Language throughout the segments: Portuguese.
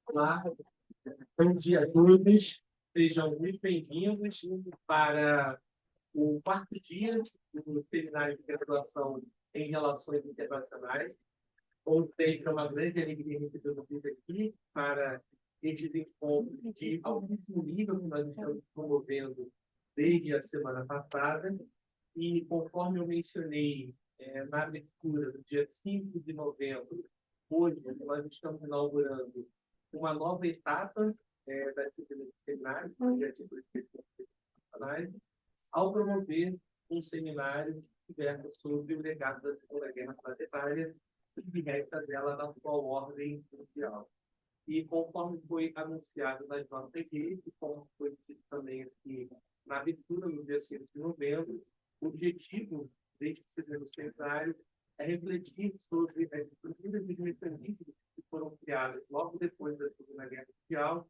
Olá, bom dia a todos. Sejam muito bem-vindos para o quarto dia do seminário de graduação em Relações Internacionais. Ou seja, é uma grande alegria receber vocês aqui para estes encontros de altíssimo nível que nós estamos promovendo desde a semana passada. E conforme eu mencionei na abertura do dia 5 de novembro, hoje nós estamos inaugurando uma nova etapa da disciplina de seminário, ao promover um seminário que versa sobre o legado da Segunda Guerra Planetária e que resta dela na atual ordem mundial. E conforme foi anunciado nas nossas redes, como foi dito também aqui na abertura, no dia 5 de novembro, o objetivo deste segundo seminário é refletir sobre as estruturas e mecanismos que foram criados logo depois da Segunda Guerra Mundial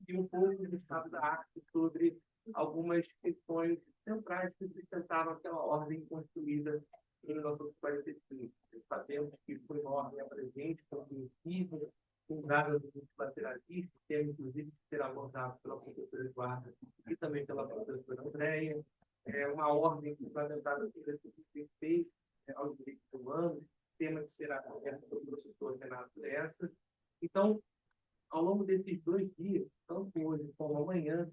e um pouco do estado da arte sobre algumas questões centrais que sustentaram aquela ordem construída em 1945. Sabemos que foi uma ordem abrangente, compreensível, fundada do multilateralismo, que é inclusive ser abordado pela professora Eduarda e também pela professora Andréia. É uma ordem fundamentada pelo respeito aos direitos humanos, tema que será aberto pelo professor Renato Lessa. Então, ao longo desses 2 dias, tanto hoje como amanhã,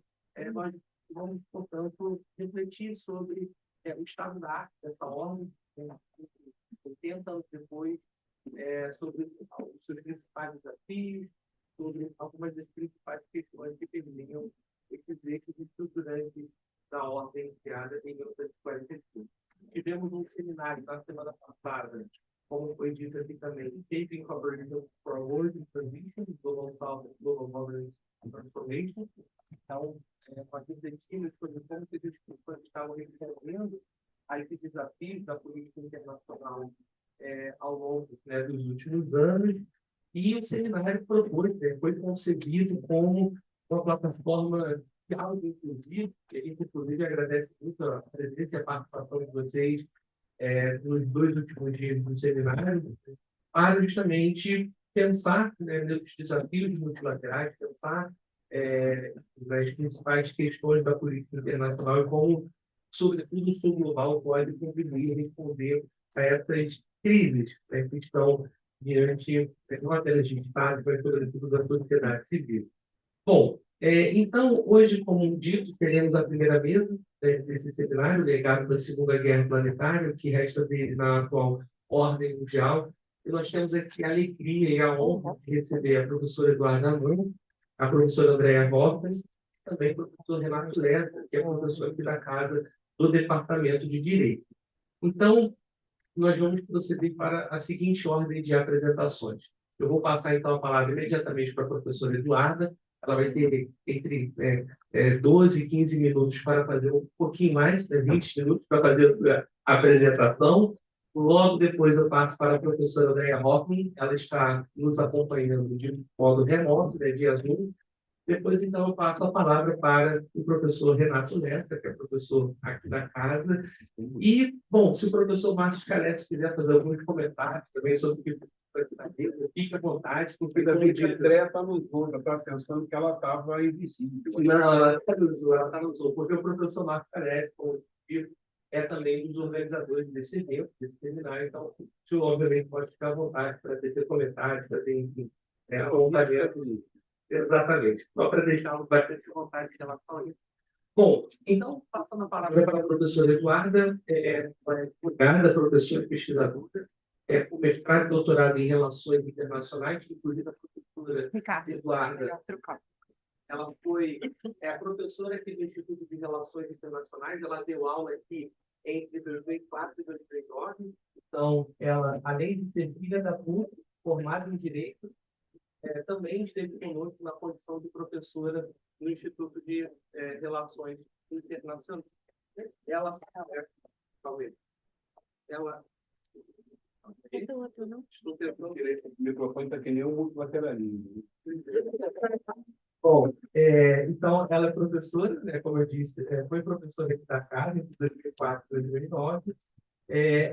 nós vamos, portanto, refletir sobre o estado da arte dessa ordem, 80 anos depois, sobre os seus principais desafios, sobre algumas das principais questões que permeiam esses eixos estruturantes da ordem criada em 1945. Tivemos um seminário na semana passada, como foi dito aqui também, Shaping Cooperation for World Transition, Global South, Global Governance Transformation. Então, nós refletimos sobre como as discussões estavam respondendo a esses desafios da política internacional ao longo dos últimos anos. E o seminário foi concebido como uma plataforma diálogo inclusivo, que a gente, inclusive, agradece muito a presença e a participação de vocês nos 2 últimos dias do seminário, para justamente pensar nos desafios multilaterais, pensar nas principais questões da política internacional e como, sobretudo, o sul global pode contribuir a responder a essas crises que estão diante não apenas de Estado, mas, sobretudo, da sociedade civil. Bom, então, hoje, como dito, teremos a primeira mesa desse seminário, legado da Segunda Guerra Planetária, o que resta dele na atual ordem mundial. E nós temos aqui a alegria e a honra de receber a professora Eduarda Amon, a professora Andréia Rotas, e também o professor Renato Lessa, que é professor aqui da casa do Departamento de Direito. Então, nós vamos proceder para a seguinte ordem de apresentações. Eu vou passar, então, a palavra imediatamente para a professora Eduarda. Ela vai ter entre 12 e 15 minutos para fazer um pouquinho mais, 20 minutos para fazer a sua apresentação. Logo depois eu passo para a professora Andréia Hoffman. Ela está nos acompanhando de modo remoto, via Zoom. Depois, então, eu passo a palavra para o professor Renato Lessa, que é professor aqui da casa. E, bom, se o professor Márcio Scalesi quiser fazer alguns comentários também sobre o que fique à vontade. Porque a Andréia está no Zoom, eu estava pensando que ela estava invisível. Não, ela está no Zoom, porque o professor Márcio Scalesi, como dito, é também um dos organizadores desse evento, desse seminário. Então, o senhor, obviamente, pode ficar à vontade para tecer comentários, para ter, enfim, a vontade. Exatamente. Só para deixar bastante vontade em relação a isso. Bom, então, passando a palavra para a professora Eduarda, advogada, professora e pesquisadora, com mestrado e doutorado em Relações Internacionais, inclusive a professora Eduarda. Ela foi a professora aqui do Instituto de Relações Internacionais, ela deu aula aqui entre 2004 e 2009. Então, ela, além de ser filha da PUC, formada em Direito, também esteve conosco na condição de professora no Instituto de Relações Internacionais. Ela, talvez, ela... Estou tentando direito. O microfone está que nem um multilateralismo. Bom, então, ela é professora, como eu disse, foi professora aqui da casa entre 2004 e 2009.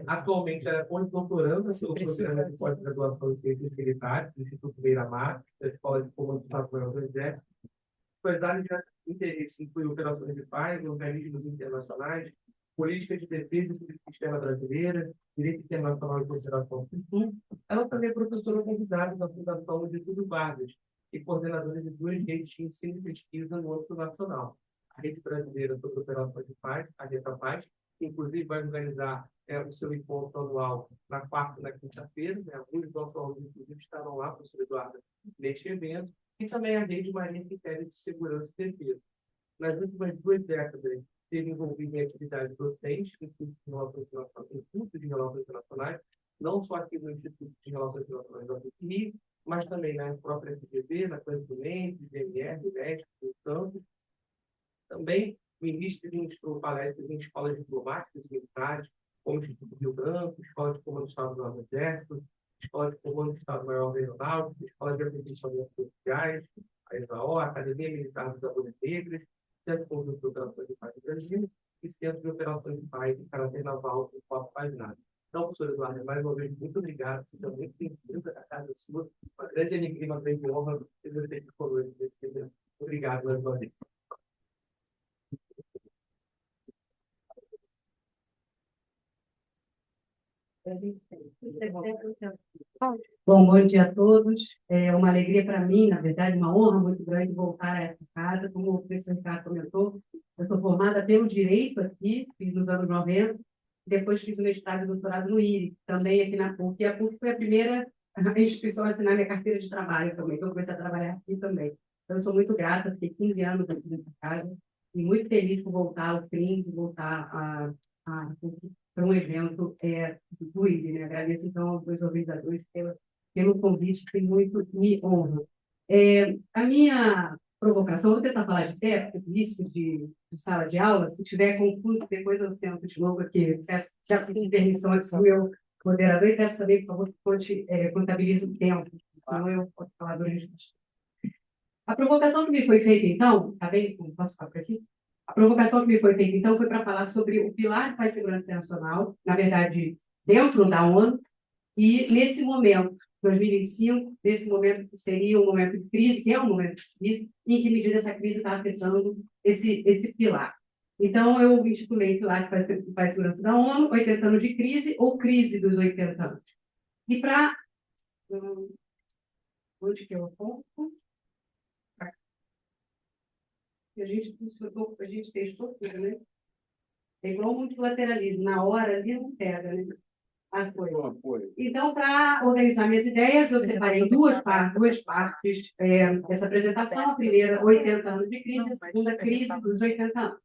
Atualmente, ela é pós-doutoranda pelo programa de pós-graduação em Ciências Militares do Instituto Beira-Mar, da Escola de Comando do Maior do Exército. Suas áreas de interesse incluem operações de paz, organismos internacionais, política de defesa do sistema brasileira, direito internacional e cooperação civil. Ela também é professora convidada da Fundação Getúlio Vargas e coordenadora de duas redes de ensino e pesquisa no âmbito nacional. A Rede Brasileira sobre Operações de Paz, a Reta Paz, que inclusive vai organizar o seu encontro anual na quarta e na quinta-feira. Né? Alguns dos nossos alunos, inclusive, estarão lá, professor Eduardo, neste evento. E também a Rede Marinha Critério de Segurança e Defesa. Nas últimas 2 décadas, teve envolvido em atividades docentes, em cursos de relações internacionais, não só aqui no Instituto de Relações Internacionais da UFMI, mas também na própria FGV, na Conhecimento, GMR, MESC, no campus. Também ministrou palestras em escolas diplomáticas e militares, como o Instituto Rio Branco, Escola de Comando do Estado-Maior do Exército, Escola de Comando do Estado-Maior da Aeronáutica, Escola de Aperfeiçoamento Sociais, a ESAO, a Academia Militar dos Abutres Negros, Centro de Conjunto de Operações de Paz do Brasil e Centro de Operações de Paz de caráter naval do Corpo Paz Nada. Então, professor Eduardo, mais uma vez, muito obrigado. Seja muito bem-vindo à casa sua. Uma grande alegria, uma grande honra ter você aqui conosco nesse evento. Obrigado, mais uma vez. Bom dia a todos. É uma alegria para mim, na verdade, uma honra muito grande voltar a essa casa. Como o professor Ricardo comentou, eu sou formada pelo direito aqui, fiz nos anos 90, depois fiz o mestrado e doutorado no IRI, também aqui na PUC. E a PUC foi a primeira instituição a assinar minha carteira de trabalho também, então eu comecei a trabalhar aqui também. Então, eu sou muito grata, fiquei 15 anos aqui nessa casa, e muito feliz por voltar ao CRIM, de voltar para um evento do IRI, né? Agradeço, então, aos dois organizadores pelo convite, que muito me honra. A minha provocação, vou tentar falar de pé, porque isso de sala de aula, se tiver confuso, depois eu sento de novo aqui. Já pedi permissão aqui do meu moderador e peço também, por favor, que contabilize o tempo, senão eu posso falar durante o dia. A provocação que me foi feita, então, tá bem? Posso falar por aqui? A provocação que me foi feita, então, foi para falar sobre o pilar de paz e segurança internacional, na verdade, dentro da ONU, e nesse momento, 2025, nesse momento que seria um momento de crise, que é um momento de crise, em que medida essa crise está afetando esse pilar. Então, eu intitulei Pilar de Paz e Segurança da ONU, 80 anos de crise ou crise dos 80 anos. E para... onde que eu aponto? A gente testou tudo, né? É igual o multilateralismo, na hora ali não pega, né? Então, para organizar minhas ideias, eu separei duas partes dessa apresentação. A primeira, 80 anos de crise, a segunda, crise dos 80 anos.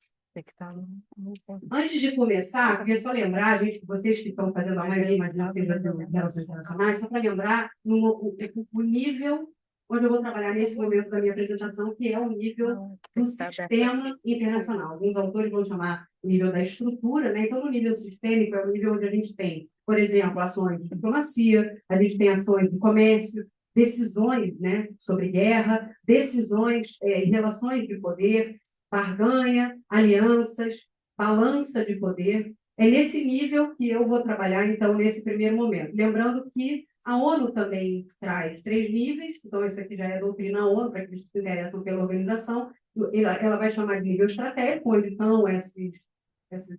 Antes de começar, queria só lembrar, gente, vocês que estão fazendo a maioria, mas não seja de relações internacionais, só para lembrar o nível onde eu vou trabalhar nesse momento da minha apresentação, que é o nível do sistema internacional. Alguns autores vão chamar o nível da estrutura, né? Então, no nível sistêmico, é o nível onde a gente tem, por exemplo, ações de diplomacia, a gente tem ações de comércio, decisões, né, sobre guerra, decisões em relações de poder, barganha, alianças, balança de poder. É nesse nível que eu vou trabalhar, então, nesse primeiro momento. Lembrando que a ONU também traz 3 níveis, então isso aqui já é a doutrina ONU, para aqueles que se interessam pela organização. Ela vai chamar de nível estratégico, onde estão esses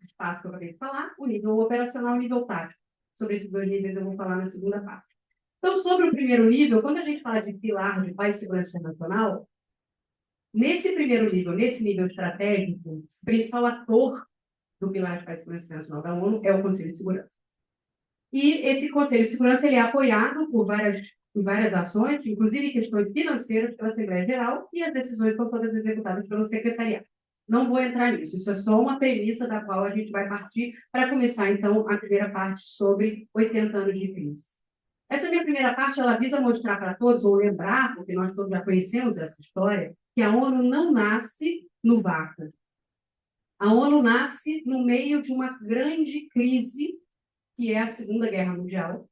espaços que eu acabei de falar, o nível operacional e o nível tático. Sobre esses 2 níveis eu vou falar na segunda parte. Então, sobre o primeiro nível, quando a gente fala de pilar de paz e segurança internacional, nesse primeiro nível, nesse nível estratégico, o principal ator do pilar de paz e segurança internacional da ONU é o Conselho de Segurança. E esse Conselho de Segurança ele é apoiado por várias ações, inclusive questões financeiras pela Assembleia Geral, e as decisões são todas executadas pelo Secretariado. Não vou entrar nisso, isso é só uma premissa da qual a gente vai partir para começar, então, a primeira parte sobre 80 anos de crise. Essa minha primeira parte, ela visa mostrar para todos, ou lembrar, porque nós todos já conhecemos essa história, que a ONU não nasce no vácuo. A ONU nasce no meio de uma grande crise, que é a Segunda Guerra Mundial.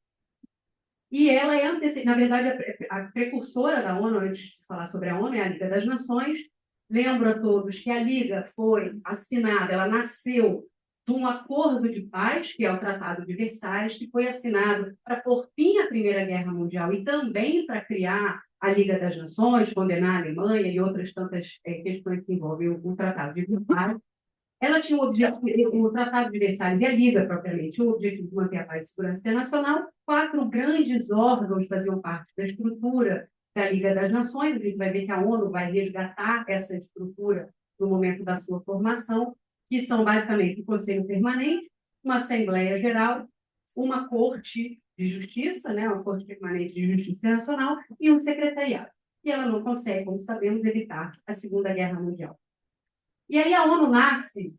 E ela é na verdade, a precursora da ONU, antes de falar sobre a ONU, é a Liga das Nações. Lembro a todos que a Liga foi assinada, ela nasceu de um acordo de paz, que é o Tratado de Versalhes, que foi assinado para pôr fim à Primeira Guerra Mundial e também para criar a Liga das Nações, condenar a Alemanha e outras tantas questões que envolvem o Tratado de Versalhes. Ela tinha o objetivo, o Tratado de Versalhes e a Liga, propriamente, o objetivo de manter a paz e segurança internacional. 4 grandes órgãos faziam parte da estrutura da Liga das Nações. A gente vai ver que a ONU vai resgatar essa estrutura no momento da sua formação, que são basicamente o Conselho Permanente, uma Assembleia Geral, uma Corte de Justiça, né, uma Corte Permanente de Justiça Nacional, e um secretariado. E ela não consegue, como sabemos, evitar a Segunda Guerra Mundial. E aí a ONU nasce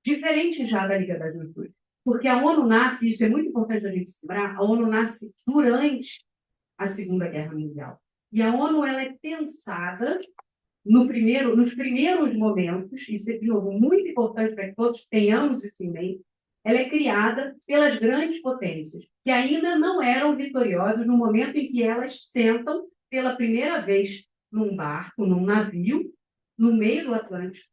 diferente já da Liga das Nações, porque a ONU nasce, isso é muito importante a gente lembrar, a ONU nasce durante a Segunda Guerra Mundial. E a ONU ela é pensada nos primeiros momentos, isso é, de novo, muito importante para que todos tenhamos isso em mente, ela é criada pelas grandes potências, que ainda não eram vitoriosas no momento em que elas sentam pela primeira vez num barco, num navio, no meio do Atlântico,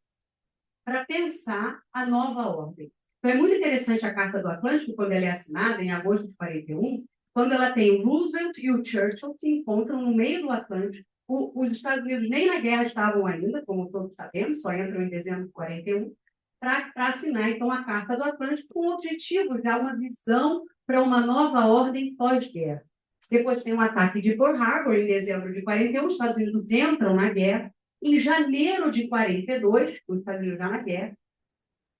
para pensar a nova ordem. Então, é muito interessante a Carta do Atlântico, quando ela é assinada, em agosto de 41, quando ela tem o Roosevelt e o Churchill se encontram no meio do Atlântico. Os Estados Unidos nem na guerra estavam ainda, como todos sabemos, só entram em dezembro de 41, para assinar, então, a Carta do Atlântico com o objetivo de dar uma visão para uma nova ordem pós-guerra. Depois tem o ataque de Pearl Harbor, em dezembro de 41, os Estados Unidos entram na guerra. Em janeiro de 42, os Estados Unidos já na guerra,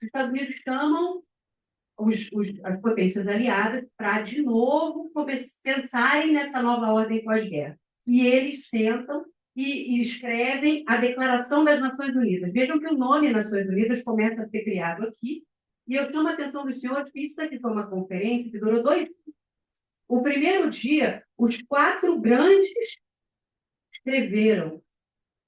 os Estados Unidos chamam as potências aliadas para, de novo, pensarem nessa nova ordem pós-guerra. E eles sentam e escrevem a Declaração das Nações Unidas. Vejam que o nome Nações Unidas começa a ser criado aqui, e eu chamo a atenção dos senhores que isso aqui foi uma conferência que durou 2 dias. O primeiro dia, os 4 grandes escreveram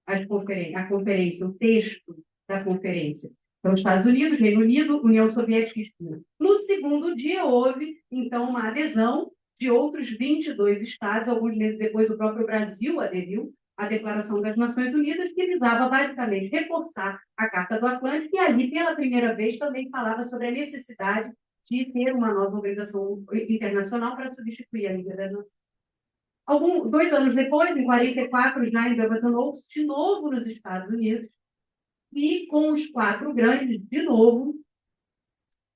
a conferência, o texto da conferência. Então, Estados Unidos, Reino Unido, União Soviética e China. No segundo dia, houve, então, uma adesão de outros 22 estados. Alguns meses depois, o próprio Brasil aderiu à Declaração das Nações Unidas, que visava, basicamente, reforçar a Carta do Atlântico, e ali, pela primeira vez, também falava sobre a necessidade de ter uma nova organização internacional para substituir a Liga das Nações. 2 anos depois, em 44, já em Bretton Woods, de novo nos Estados Unidos, e com os 4 grandes, de novo,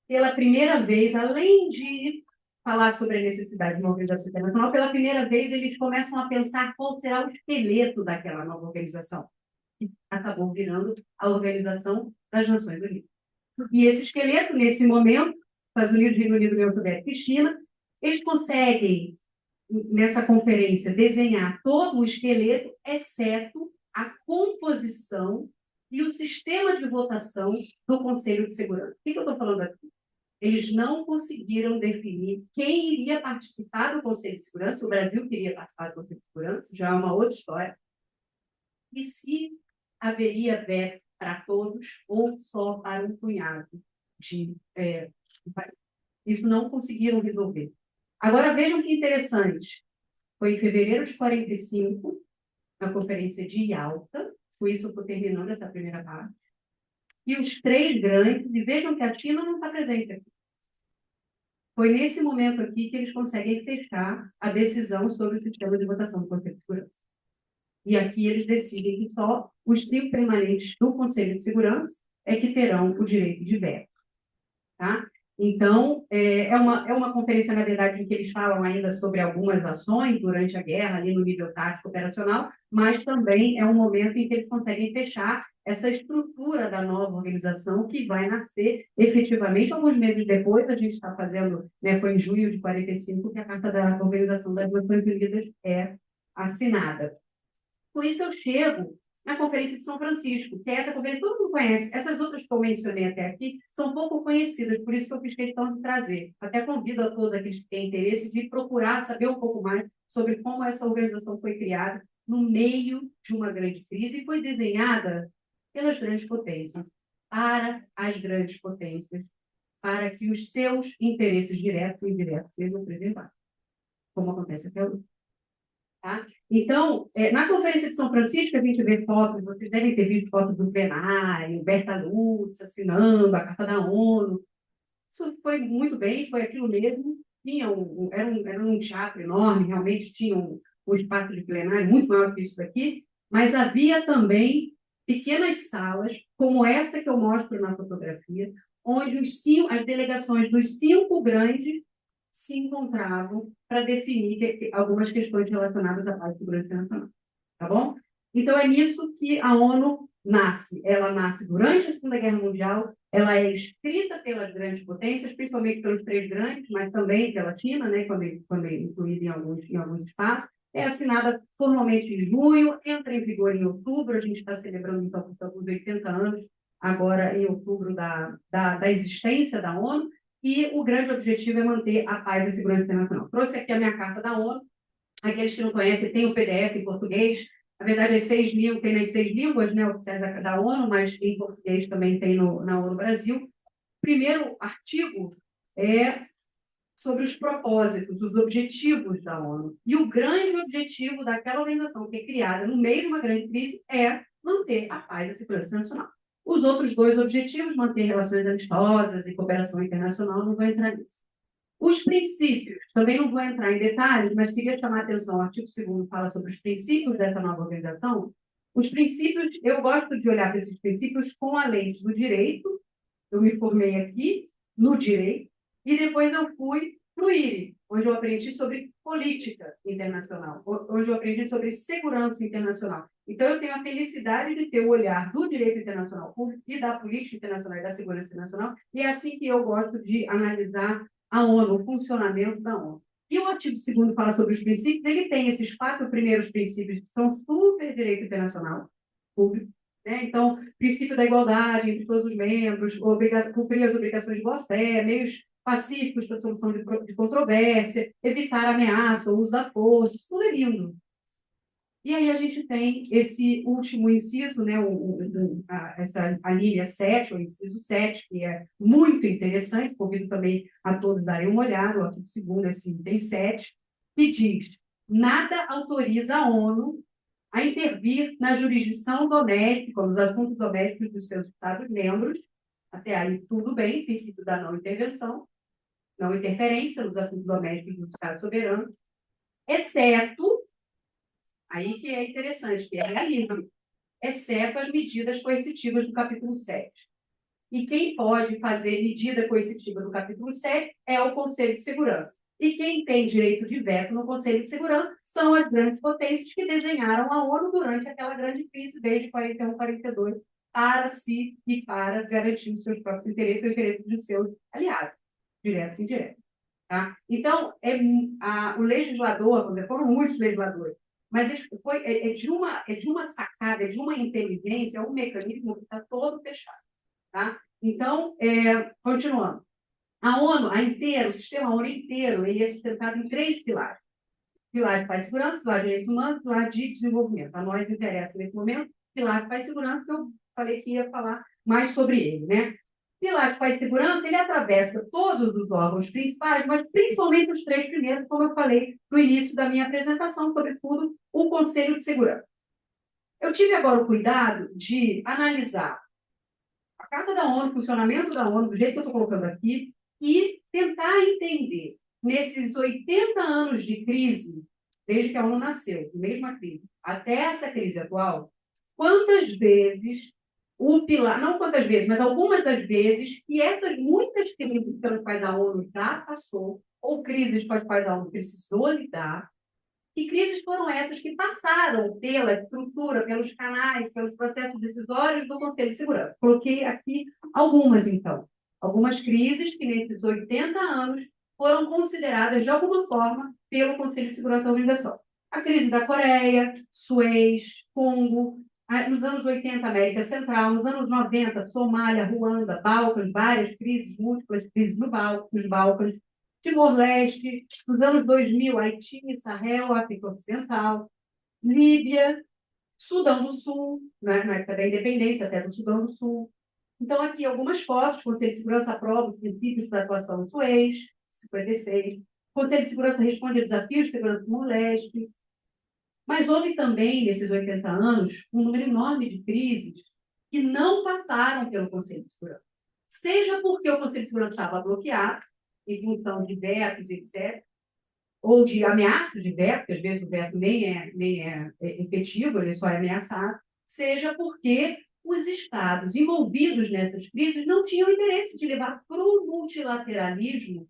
pela primeira vez, além de falar sobre a necessidade de uma organização internacional, pela primeira vez eles começam a pensar qual será o esqueleto daquela nova organização, que acabou virando a Organização das Nações Unidas. E esse esqueleto, nesse momento, Estados Unidos, Reino Unido, União Soviética e China, eles conseguem nessa conferência, desenhar todo o esqueleto, exceto a composição e o sistema de votação do Conselho de Segurança. O que eu estou falando aqui? Eles não conseguiram definir quem iria participar do Conselho de Segurança. O Brasil queria participar do Conselho de Segurança, já é uma outra história. E se haveria veto para todos ou só para um punhado de países. Isso não conseguiram resolver. Agora, vejam que interessante. Foi em fevereiro de 45, na conferência de Yalta, foi isso que eu terminando essa primeira parte, e os 3 grandes, e vejam que a China não está presente aqui. Foi nesse momento aqui que eles conseguem fechar a decisão sobre o sistema de votação do Conselho de Segurança. E aqui eles decidem que só os 5 permanentes do Conselho de Segurança é que terão o direito de veto. Tá? Então, é uma conferência, na verdade, em que eles falam ainda sobre algumas ações durante a guerra, ali no nível tático operacional, mas também é um momento em que eles conseguem fechar essa estrutura da nova organização que vai nascer efetivamente alguns meses depois. A gente está fazendo, né, foi em junho de 45 que a Carta da Organização das Nações Unidas é assinada. Com isso, eu chego na Conferência de São Francisco, que é essa conferência que todo mundo conhece. Essas outras que eu mencionei até aqui são pouco conhecidas, por isso que eu fiz questão de trazer. Até convido a todos aqueles que têm interesse de procurar saber um pouco mais sobre como essa organização foi criada no meio de uma grande crise e foi desenhada pelas grandes potências, para as grandes potências, para que os seus interesses diretos e indiretos sejam preservados, como acontece até hoje. Tá? Então, na Conferência de São Francisco, a gente vê fotos, vocês devem ter visto fotos do plenário, Berta Lutz assinando a Carta da ONU. Isso foi muito bem, foi aquilo mesmo. Era um teatro enorme, realmente tinha um espaço de plenário muito maior que isso daqui, mas havia também pequenas salas, como essa que eu mostro na fotografia, onde as delegações dos 5 grandes se encontravam para definir algumas questões relacionadas à paz e segurança nacional. Tá bom? Então, é nisso que a ONU nasce. Ela nasce durante a Segunda Guerra Mundial, ela é escrita pelas grandes potências, principalmente pelos 3 grandes, mas também pela China, né, quando é incluída em alguns espaços. É assinada formalmente em junho, entra em vigor em outubro, a gente está celebrando, então, os 80 anos, agora em outubro, da existência da ONU, e o grande objetivo é manter a paz e a segurança internacional. Trouxe aqui a minha carta da ONU. Aqueles que não conhecem, tem o PDF em português. Na verdade, tem nas 6 línguas, né, oficiais da ONU, mas em português também tem na ONU Brasil. O primeiro artigo é sobre os propósitos, os objetivos da ONU. E o grande objetivo daquela organização que é criada no meio de uma grande crise é manter a paz e a segurança nacional. Os outros 2 objetivos, manter relações amistosas e cooperação internacional, não vou entrar nisso. Os princípios, também não vou entrar em detalhes, mas queria chamar a atenção, o artigo 2º fala sobre os princípios dessa nova organização. Os princípios, eu gosto de olhar para esses princípios com a lente do direito, eu me formei aqui no direito, e depois eu fui para o IRI, onde eu aprendi sobre política internacional, onde eu aprendi sobre segurança internacional. Então, eu tenho a felicidade de ter o olhar do direito internacional público e da política internacional e da segurança internacional, e é assim que eu gosto de analisar a ONU, o funcionamento da ONU. E o artigo 2º fala sobre os princípios, ele tem esses 4 primeiros princípios que são super direito internacional público, né? Então, princípio da igualdade entre todos os membros, cumprir as obrigações de boa-fé, meios pacíficos para a solução de controvérsia, evitar ameaça ou uso da força, isso tudo é lindo. E aí a gente tem esse último inciso, né, a linha 7, o inciso 7, que é muito interessante, convido também a todos darem uma olhada, o artigo 2º, esse item 7, que diz: nada autoriza a ONU a intervir na jurisdição doméstica, nos assuntos domésticos dos seus Estados-membros, até aí tudo bem, princípio da não intervenção, não interferência nos assuntos domésticos dos Estados soberanos, exceto, aí que é interessante, que é livre, exceto as medidas coercitivas do capítulo 7. E quem pode fazer medida coercitiva do capítulo 7 é o Conselho de Segurança. E quem tem direito de veto no Conselho de Segurança são as grandes potências que desenharam a ONU durante aquela grande crise desde 41, 42, para si e para garantir os seus próprios interesses e o interesse dos seus aliados, direto e indireto. Tá? Então, o legislador, foram muitos legisladores, mas é de uma sacada, é de uma inteligência, é um mecanismo que está todo fechado. Tá? Então, continuando. A ONU, o sistema ONU inteiro, ele é sustentado em 3 pilares. Pilar de paz e segurança, pilar de direitos humanos, pilar de desenvolvimento. A nós interessa, nesse momento, pilar de paz e segurança, que eu falei que ia falar mais sobre ele, né? Pilar de paz e segurança, ele atravessa todos os órgãos principais, mas principalmente os 3 primeiros, como eu falei no início da minha apresentação, sobretudo o Conselho de Segurança. Eu tive agora o cuidado de analisar a Carta da ONU, o funcionamento da ONU, do jeito que eu estou colocando aqui, e tentar entender, nesses 80 anos de crise, desde que a ONU nasceu, mesma crise, até essa crise atual, quantas vezes o pilar, não quantas vezes, mas algumas das vezes, que essas muitas crises pelas quais a ONU já passou, ou crises com as quais a ONU precisou lidar, que crises foram essas que passaram pela estrutura, pelos canais, pelos processos decisórios do Conselho de Segurança. Coloquei aqui algumas, então. Algumas crises que, nesses 80 anos, foram consideradas, de alguma forma, pelo Conselho de Segurança da Organização. A crise da Coreia, Suez, Congo, nos anos 80, América Central, nos anos 90, Somália, Ruanda, Balcãs, várias crises, múltiplas crises nos Balcãs, Timor-Leste, nos anos 2000, Haiti, Sahel, África Ocidental, Líbia, Sudão do Sul, né, na época da independência até do Sudão do Sul. Então, aqui algumas fotos, o Conselho de Segurança aprova os princípios para atuação no Suez, 56. O Conselho de Segurança responde a desafios de segurança no Timor-Leste. Mas houve também, nesses 80 anos, um número enorme de crises que não passaram pelo Conselho de Segurança. Seja porque o Conselho de Segurança estava bloqueado, em função de vetos, etc., ou de ameaças de veto, porque às vezes o veto nem é efetivo, ele só é ameaçado, seja porque os estados envolvidos nessas crises não tinham interesse de levar para o multilateralismo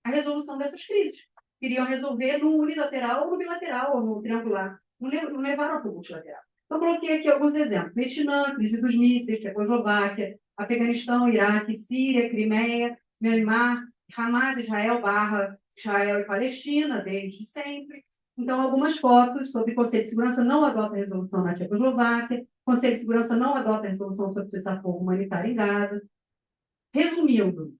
a resolução dessas crises. Queriam resolver no unilateral, ou no bilateral, ou no triangular. Não levaram para o multilateral. Então, coloquei aqui alguns exemplos. Vietnã, crise dos mísseis, Tchecoslováquia, Afeganistão, Iraque, Síria, Crimeia, Myanmar, Hamas, Israel e Palestina, desde sempre. Então, algumas fotos sobre o Conselho de Segurança não adota a resolução na Tchecoslováquia, o Conselho de Segurança não adota a resolução sobre cessar-fogo humanitário em Gaza. Resumindo,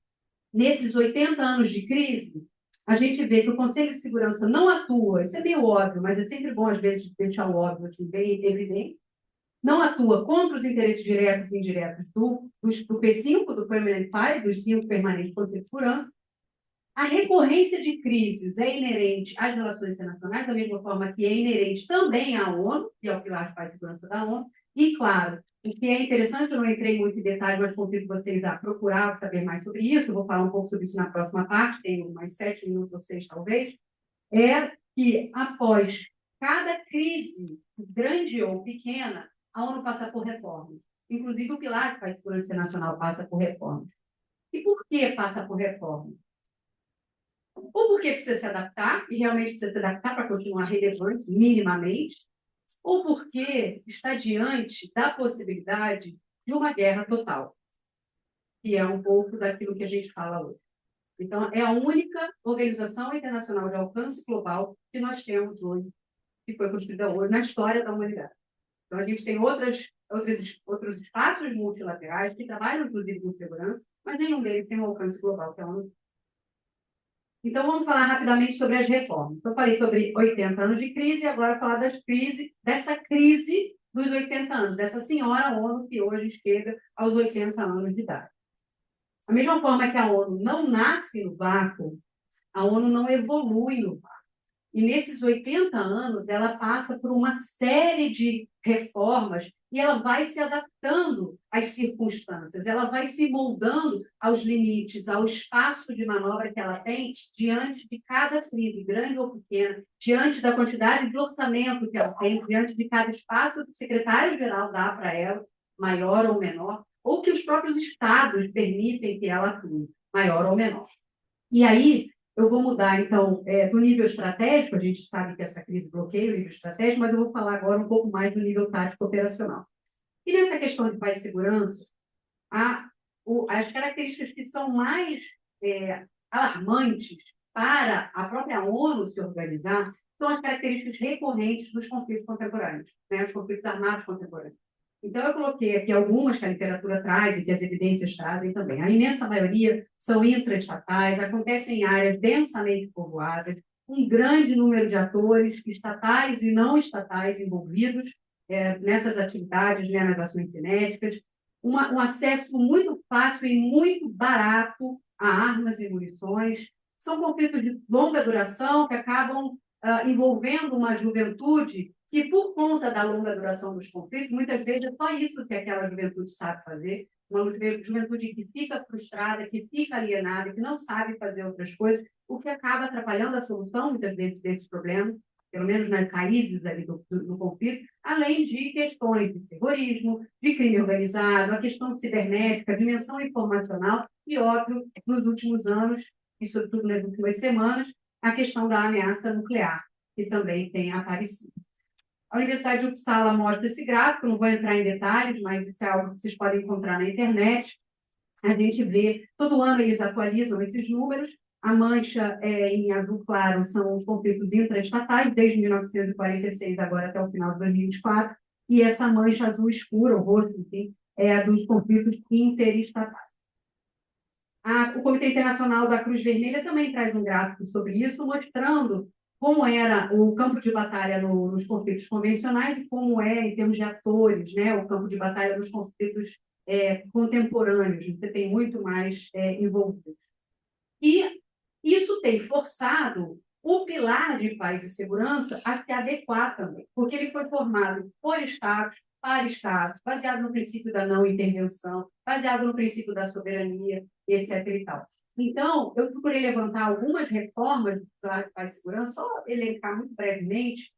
nesses 80 anos de crise, a gente vê que o Conselho de Segurança não atua, isso é meio óbvio, mas é sempre bom, às vezes, deixar o óbvio assim, bem evidente, não atua contra os interesses diretos e indiretos do P5, do Permanent Five, dos 5 permanentes do Conselho de Segurança. A recorrência de crises é inerente às relações internacionais, da mesma forma que é inerente também à ONU, que é o pilar de paz e segurança da ONU. E, claro, o que é interessante, eu não entrei muito em detalhes, mas convido vocês a procurar saber mais sobre isso, eu vou falar um pouco sobre isso na próxima parte, tenho mais 7 minutos ou 6, talvez, é que, após cada crise, grande ou pequena, a ONU passa por reformas. Inclusive, o pilar de paz e segurança internacional passa por reformas. E por que passa por reformas? Ou porque precisa se adaptar, e realmente precisa se adaptar para continuar relevante, minimamente, ou porque está diante da possibilidade de uma guerra total, que é um pouco daquilo que a gente fala hoje. Então, é a única organização internacional de alcance global que nós temos hoje, que foi construída hoje na história da humanidade. Então, a gente tem outros espaços multilaterais que trabalham, inclusive, com segurança, mas nenhum deles tem um alcance global, que é a ONU. Então, vamos falar rapidamente sobre as reformas. Então, falei sobre 80 anos de crise, e agora falar dessa crise dos 80 anos, dessa senhora ONU que hoje chega aos 80 anos de idade. Da mesma forma que a ONU não nasce no vácuo, a ONU não evolui no vácuo. E nesses 80 anos, ela passa por uma série de reformas e ela vai se adaptando às circunstâncias, ela vai se moldando aos limites, ao espaço de manobra que ela tem diante de cada crise, grande ou pequena, diante da quantidade de orçamento que ela tem, diante de cada espaço que o secretário-geral dá para ela, maior ou menor, ou que os próprios estados permitem que ela atue, maior ou menor. E aí, eu vou mudar, então, do nível estratégico, a gente sabe que essa crise bloqueia o nível estratégico, mas eu vou falar agora um pouco mais do nível tático operacional. E nessa questão de paz e segurança, as características que são mais alarmantes para a própria ONU se organizar são as características recorrentes dos conflitos contemporâneos, né, os conflitos armados contemporâneos. Então, eu coloquei aqui algumas que a literatura traz e que as evidências trazem também. A imensa maioria são intraestatais, acontecem em áreas densamente povoadas, um grande número de atores, estatais e não estatais, envolvidos nessas atividades, né, nas ações cinéticas, um acesso muito fácil e muito barato a armas e munições. São conflitos de longa duração que acabam envolvendo uma juventude que, por conta da longa duração dos conflitos, muitas vezes é só isso que aquela juventude sabe fazer, uma juventude que fica frustrada, que fica alienada, que não sabe fazer outras coisas, o que acaba atrapalhando a solução, muitas vezes, desses problemas, pelo menos nas raízes ali do conflito, além de questões de terrorismo, de crime organizado, a questão cibernética, a dimensão informacional e, óbvio, nos últimos anos, e sobretudo nas últimas semanas, a questão da ameaça nuclear, que também tem aparecido. A Universidade de Uppsala mostra esse gráfico, não vou entrar em detalhes, mas isso é algo que vocês podem encontrar na internet. A gente vê, todo ano eles atualizam esses números. A mancha em azul claro são os conflitos intraestatais, desde 1946 agora até o final de 2024, e essa mancha azul escura, o rosto, enfim, é a dos conflitos interestatais. O Comitê Internacional da Cruz Vermelha também traz um gráfico sobre isso, mostrando como era o campo de batalha nos conflitos convencionais e como é, em termos de atores, né, o campo de batalha nos conflitos contemporâneos. Você tem muito mais envolvido. E isso tem forçado o pilar de paz e segurança a se adequar também, porque ele foi formado por Estados, para Estados, baseado no princípio da não intervenção, baseado no princípio da soberania, etc. e tal. Então, eu procurei levantar algumas reformas do pilar de paz e segurança, só elencar muito brevemente,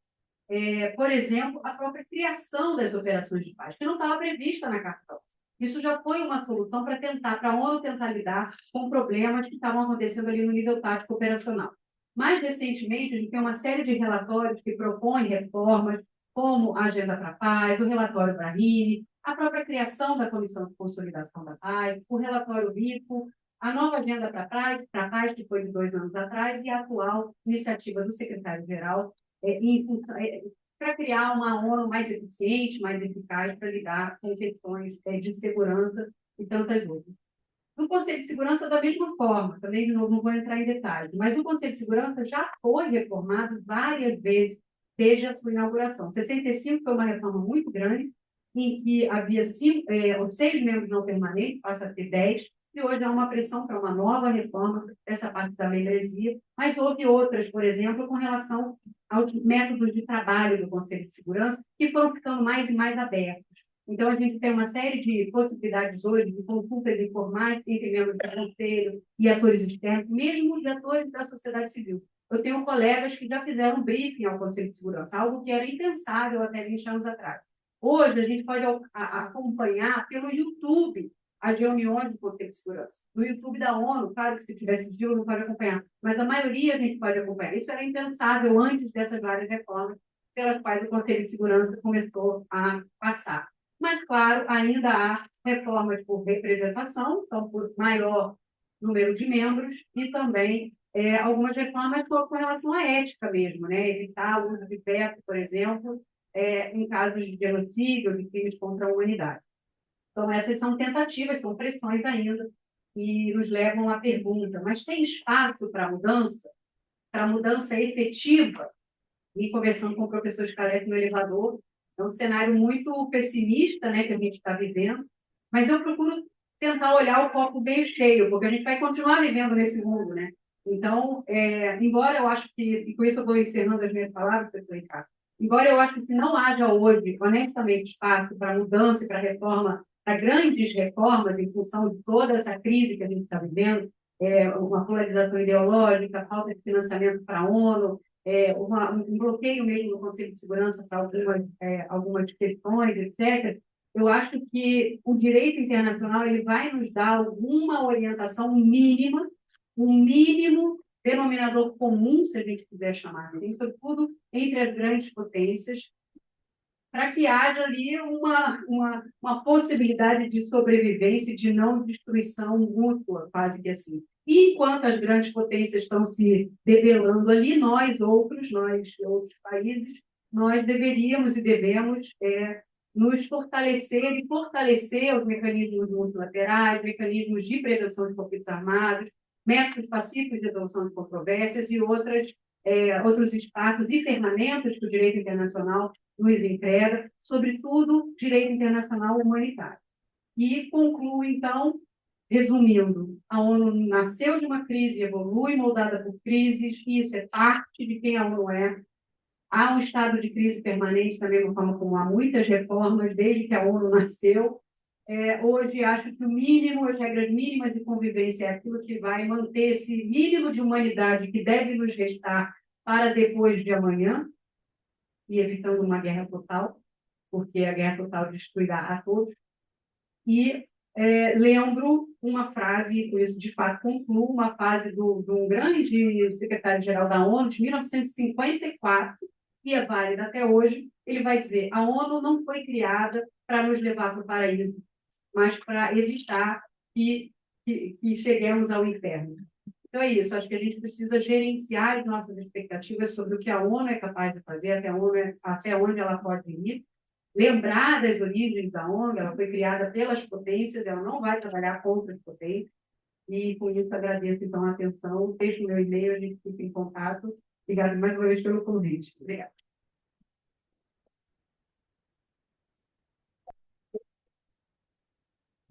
por exemplo, a própria criação das operações de paz, que não estava prevista na Carta. Isso já foi uma solução para a ONU tentar lidar com problemas que estavam acontecendo ali no nível tático operacional. Mais recentemente, a gente tem uma série de relatórios que propõem reformas, como a Agenda para a Paz, o relatório Brahimi, a própria criação da Comissão de Consolidação da Paz, o relatório RICO, a nova Agenda para a Paz, que foi de 2 anos atrás, e a atual iniciativa do secretário-geral para criar uma ONU mais eficiente, mais eficaz para lidar com questões de segurança e tantas outras. No Conselho de Segurança, da mesma forma, também, de novo, não vou entrar em detalhes, mas o Conselho de Segurança já foi reformado várias vezes desde a sua inauguração. 65 foi uma reforma muito grande, em que havia 6 membros não permanentes, passa a ter 10, e hoje há uma pressão para uma nova reforma dessa parte da membresia, mas houve outras, por exemplo, com relação aos métodos de trabalho do Conselho de Segurança, que foram ficando mais e mais abertos. Então, a gente tem uma série de possibilidades hoje de consultas informais entre membros do Conselho e atores externos, mesmo os atores da sociedade civil. Eu tenho colegas que já fizeram briefing ao Conselho de Segurança, algo que era impensável até 20 anos atrás. Hoje, a gente pode acompanhar pelo YouTube as reuniões do Conselho de Segurança. No YouTube da ONU, claro que se tiver sigilo não pode acompanhar, mas a maioria a gente pode acompanhar. Isso era impensável antes dessas várias reformas pelas quais o Conselho de Segurança começou a passar. Mas, claro, ainda há reformas por representação, então por maior número de membros, e também algumas reformas com relação à ética mesmo, né? Evitar o uso de veto, por exemplo, em casos de genocídio, de crimes contra a humanidade. Então, essas são tentativas, são pressões ainda, que nos levam à pergunta, mas tem espaço para mudança efetiva? E conversando com o professor Scalete no elevador, é um cenário muito pessimista, né, que a gente está vivendo, mas eu procuro tentar olhar o copo bem cheio, porque a gente vai continuar vivendo nesse mundo, né? Então, embora eu acho que, e com isso eu vou encerrando as minhas palavras, professor Ricardo, embora eu acho que não haja hoje, honestamente, espaço para mudança e para reforma, para grandes reformas em função de toda essa crise que a gente está vivendo, uma polarização ideológica, falta de financiamento para a ONU, um bloqueio mesmo no Conselho de Segurança para algumas questões, etc., eu acho que o direito internacional ele vai nos dar alguma orientação mínima, um mínimo denominador comum, se a gente quiser chamar assim, sobretudo entre as grandes potências, para que haja ali uma possibilidade de sobrevivência e de não destruição mútua, quase que assim. E enquanto as grandes potências estão se debelando ali, nós outros países, nós deveríamos e devemos nos fortalecer e fortalecer os mecanismos multilaterais, mecanismos de prevenção de conflitos armados, métodos pacíficos de resolução de controvérsias e outros espaços e ferramentas que o direito internacional nos entrega, sobretudo direito internacional humanitário. E concluo, então, resumindo, a ONU nasceu de uma crise, evolui moldada por crises, e isso é parte de quem a ONU é. Há um estado de crise permanente, da mesma forma como há muitas reformas desde que a ONU nasceu. Hoje, acho que o mínimo, as regras mínimas de convivência é aquilo que vai manter esse mínimo de humanidade que deve nos restar para depois de amanhã, e evitando uma guerra total, porque a guerra total destruirá a todos. E lembro uma frase, por isso de fato concluo, uma frase de um grande secretário-geral da ONU, de 1954, que é válida até hoje. Ele vai dizer: a ONU não foi criada para nos levar para o paraíso, mas para evitar que cheguemos ao inferno. Então, é isso. Acho que a gente precisa gerenciar as nossas expectativas sobre o que a ONU é capaz de fazer, até onde ela pode ir. Lembrar das origens da ONU, ela foi criada pelas potências, ela não vai trabalhar contra as potências. E, com isso, agradeço, então, a atenção. Deixo o meu e-mail, a gente fica em contato. Obrigada mais uma vez pelo convite. Obrigada.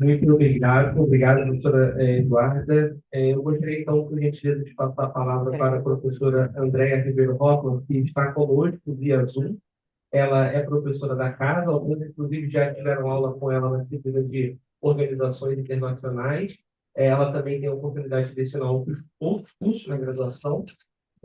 Muito obrigado, obrigado, doutora Eduarda. Eu gostaria, então, por gentileza, de passar a palavra para a professora Andréa Ribeiro Hoffmann, que está conosco via Zoom. Ela é professora da casa, alguns, inclusive, já tiveram aula com ela na disciplina de organizações internacionais. Ela também tem a oportunidade de lecionar outros cursos na graduação.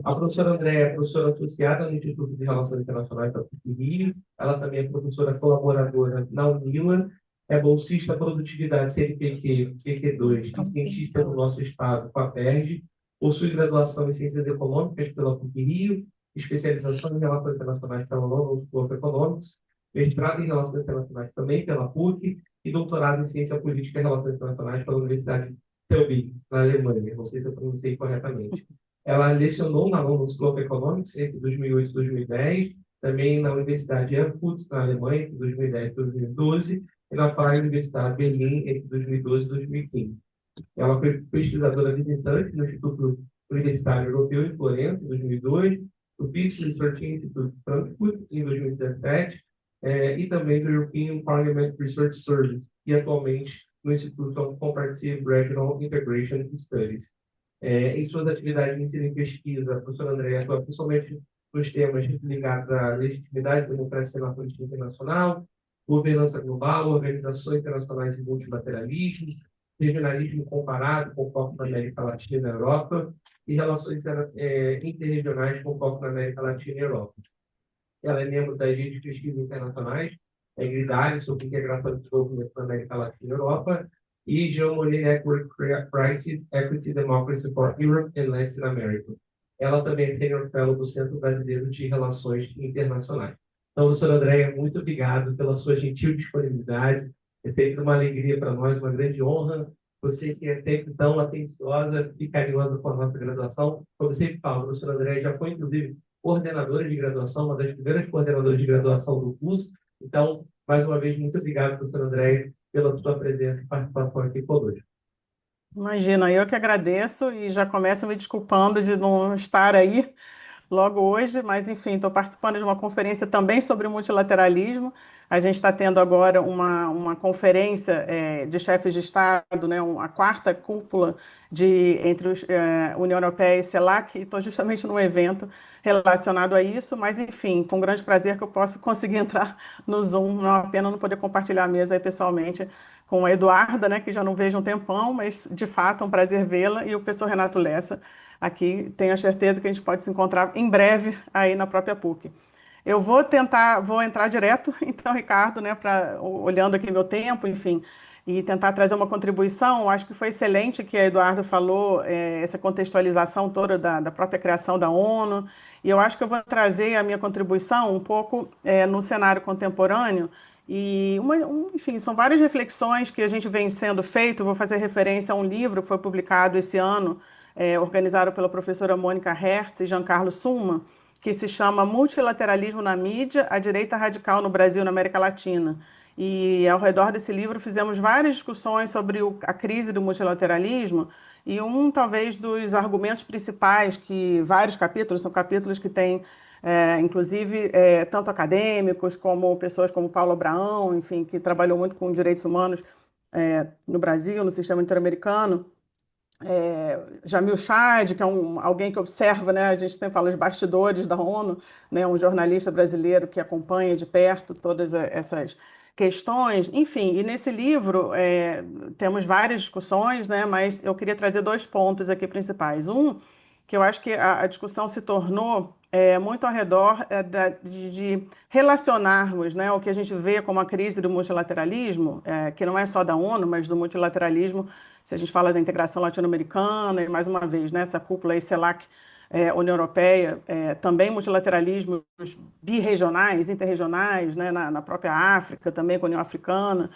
A professora Andréa é professora associada no Instituto de Relações Internacionais da PUC-Rio. Ela também é professora colaboradora na UNILA, é bolsista Produtividade CNPq, PQ2 e cientista do nosso estado com a PERJ. Possui graduação em Ciências Econômicas pela PUC-Rio, especialização em Relações Internacionais pela London School of Economics, mestrado em Relações Internacionais também pela PUC e doutorado em Ciência Política e Relações Internacionais pela Universidade Tübingen, na Alemanha. Não sei se eu pronunciei corretamente. Ela lecionou na London School of Economics entre 2008 e 2010, também na Universidade Erfurt, na Alemanha, entre 2010 e 2012, e na Freie Universidade Berlim, entre 2012 e 2015. Ela foi pesquisadora visitante no Instituto Universitário Europeu em Florença, em 2002, do Peace Research Institute Frankfurt, em 2017, e também do European Parliament Research Service, e atualmente no Instituto of Comparative Regional Integration Studies. Em suas atividades de ensino e pesquisa, a professora Andréa atua principalmente nos temas ligados à legitimidade, democracia na política internacional, governança global, organizações internacionais e multilateralismo, regionalismo comparado com foco na América Latina e na Europa, e relações interregionais com foco na América Latina e Europa. Ela é membro das redes de pesquisa internacionais, GRIDARE, sobre integração e desenvolvimento na América Latina e Europa, e Jean Monnet Network Crisis, Equity Democracy for Europe and Latin America. Ela também é Senior Fellow do Centro Brasileiro de Relações Internacionais. Então, doutora Andréa, muito obrigado pela sua gentil disponibilidade. É sempre uma alegria para nós, uma grande honra. Você que é sempre tão atenciosa e carinhosa com a nossa graduação. Como eu sempre falo, a professora Andréa já foi, inclusive, coordenadora de graduação, uma das primeiras coordenadoras de graduação do curso. Então, mais uma vez, muito obrigado, professora Andréa, pela sua presença e participação aqui conosco. Imagina, eu que agradeço e já começo me desculpando de não estar aí logo hoje, mas enfim, estou participando de uma conferência também sobre multilateralismo. A gente está tendo agora uma conferência de chefes de Estado, né, a quarta cúpula entre União Europeia e CELAC, e estou justamente num evento relacionado a isso, mas enfim, com grande prazer que eu posso conseguir entrar no Zoom, não é uma pena não poder compartilhar a mesa aí pessoalmente com a Eduarda, né, que já não vejo um tempão, mas de fato é um prazer vê-la, e o professor Renato Lessa, aqui, tenho a certeza que a gente pode se encontrar em breve aí na própria PUC. Eu vou entrar direto, então, Ricardo, né, olhando aqui meu tempo, enfim, e tentar trazer uma contribuição. Acho que foi excelente que a Eduardo falou, essa contextualização toda da própria criação da ONU, e eu acho que eu vou trazer a minha contribuição um pouco no cenário contemporâneo, e, enfim, são várias reflexões que a gente vem sendo feito. Vou fazer referência a um livro que foi publicado esse ano, organizado pela professora Mônica Hertz e Giancarlo Summa, que se chama Multilateralismo na Mídia, a Direita Radical no Brasil e na América Latina. E ao redor desse livro fizemos várias discussões sobre a crise do multilateralismo, e talvez dos argumentos principais, que vários capítulos, são capítulos que têm inclusive tanto acadêmicos como pessoas como Paulo Abraão, enfim, que trabalhou muito com direitos humanos no Brasil, no sistema interamericano, Jamil Chad, que é alguém que observa, né, a gente sempre fala os bastidores da ONU, né, um jornalista brasileiro que acompanha de perto todas essas questões, enfim, e nesse livro temos várias discussões, né, mas eu queria trazer dois pontos aqui principais. Que eu acho que a discussão se tornou muito ao redor de relacionarmos, né, o que a gente vê como a crise do multilateralismo, que não é só da ONU, mas do multilateralismo, se a gente fala da integração latino-americana, e mais uma vez, né, essa cúpula aí, CELAC, União Europeia, também multilateralismos birregionais, interregionais, né, na própria África, também com a União Africana,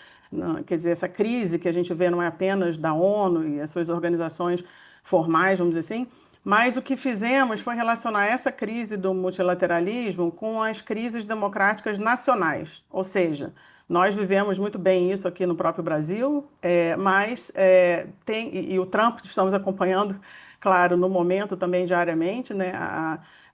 quer dizer, essa crise que a gente vê não é apenas da ONU e as suas organizações formais, vamos dizer assim, mas o que fizemos foi relacionar essa crise do multilateralismo com as crises democráticas nacionais, ou seja, nós vivemos muito bem isso aqui no próprio Brasil, mas e o Trump estamos acompanhando, claro, no momento também diariamente, né,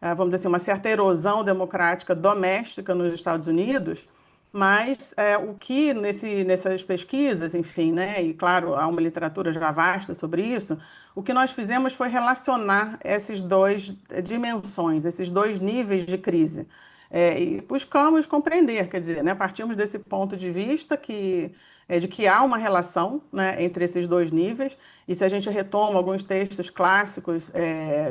vamos dizer assim, uma certa erosão democrática doméstica nos Estados Unidos, mas o que nessas pesquisas, enfim, né, e claro, há uma literatura já vasta sobre isso, o que nós fizemos foi relacionar essas duas dimensões, esses dois níveis de crise. E buscamos compreender, quer dizer, né, partimos desse ponto de vista de que há uma relação, né, entre esses dois níveis, e se a gente retoma alguns textos clássicos,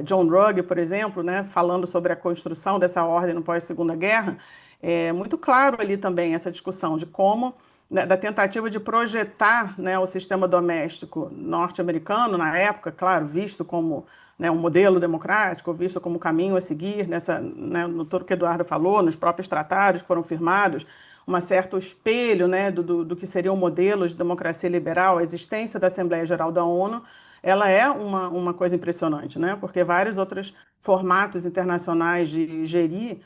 John Ruggie, por exemplo, né, falando sobre a construção dessa ordem no pós-Segunda Guerra, é muito claro ali também essa discussão de como, né, da tentativa de projetar, né, o sistema doméstico norte-americano, na época, claro, visto como, né, um modelo democrático, visto como caminho a seguir, né, no tudo que Eduardo falou, nos próprios tratados que foram firmados, um certo espelho, né, do que seria um modelo de democracia liberal, a existência da Assembleia Geral da ONU, ela é uma coisa impressionante, né, porque vários outros formatos internacionais de gerir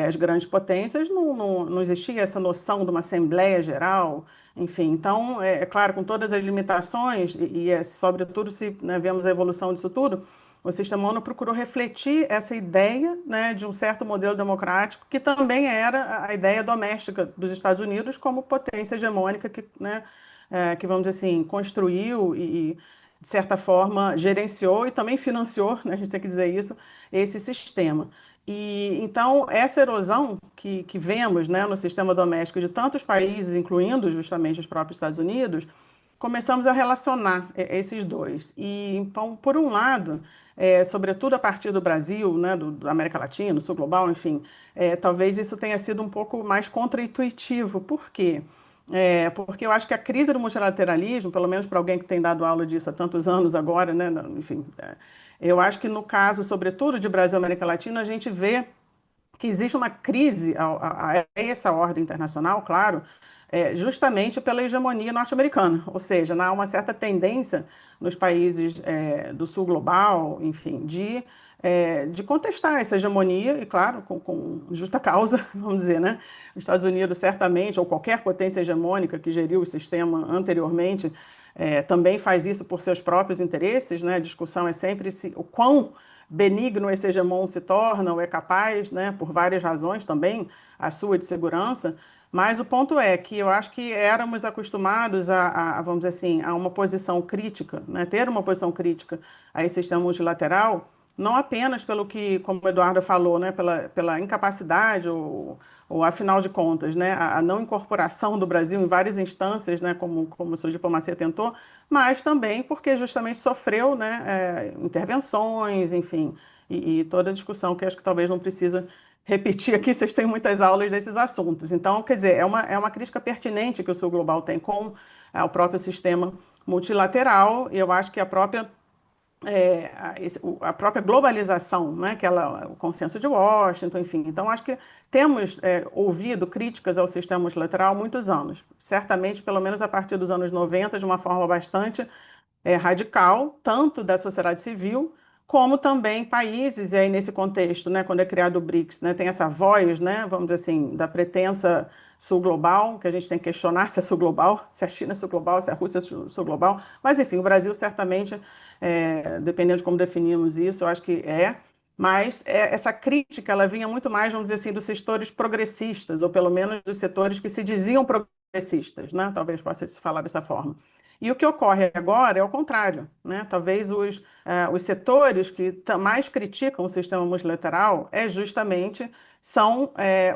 as grandes potências, não existia essa noção de uma Assembleia Geral, enfim. Então, claro, com todas as limitações, sobretudo se, né, vemos a evolução disso tudo, o sistema ONU procurou refletir essa ideia, né, de um certo modelo democrático, que também era a ideia doméstica dos Estados Unidos como potência hegemônica que, né, que vamos dizer assim, construiu de certa forma, gerenciou e também financiou, né, a gente tem que dizer isso, esse sistema. E então, essa erosão que vemos, né, no sistema doméstico de tantos países, incluindo justamente os próprios Estados Unidos, começamos a relacionar esses dois. E então, por um lado, sobretudo a partir do Brasil, né, da América Latina, do Sul Global, enfim, talvez isso tenha sido um pouco mais contraintuitivo. Por quê? Porque eu acho que a crise do multilateralismo, pelo menos para alguém que tem dado aula disso há tantos anos agora, né, enfim, eu acho que no caso, sobretudo, de Brasil e América Latina, a gente vê que existe uma crise a essa ordem internacional, claro, justamente pela hegemonia norte-americana, ou seja, há uma certa tendência nos países do sul global, enfim, de contestar essa hegemonia, e claro, com justa causa, vamos dizer, né? Os Estados Unidos, certamente, ou qualquer potência hegemônica que geriu o sistema anteriormente, também faz isso por seus próprios interesses, né? A discussão é sempre o quão benigno esse hegemon se torna ou é capaz, né, por várias razões também, a sua de segurança, mas o ponto é que eu acho que éramos acostumados vamos dizer assim, a uma posição crítica, né, ter uma posição crítica a esse sistema multilateral, não apenas pelo que, como o Eduardo falou, né, pela incapacidade ou afinal de contas, né, a não incorporação do Brasil em várias instâncias, né, como a sua diplomacia tentou, mas também porque justamente sofreu, né, intervenções, enfim, e toda a discussão que acho que talvez não precisa repetir aqui, vocês têm muitas aulas desses assuntos. Então, quer dizer, é uma crítica pertinente que o Sul Global tem com o próprio sistema multilateral, e eu acho que a própria globalização, né, o consenso de Washington, enfim. Então, acho que temos ouvido críticas ao sistema multilateral há muitos anos, certamente, pelo menos a partir dos anos 90, de uma forma bastante radical, tanto da sociedade civil, como também países, e aí nesse contexto, né, quando é criado o BRICS, né, tem essa voz, né, vamos dizer assim, da pretensa sul global, que a gente tem que questionar se é sul global, se a China é sul global, se a Rússia é sul global, mas enfim, o Brasil certamente, dependendo de como definimos isso, eu acho que mas essa crítica, ela vinha muito mais, vamos dizer assim, dos setores progressistas, ou pelo menos dos setores que se diziam progressistas, né, talvez possa se falar dessa forma. E o que ocorre agora é o contrário, né? Talvez os setores que mais criticam o sistema multilateral justamente são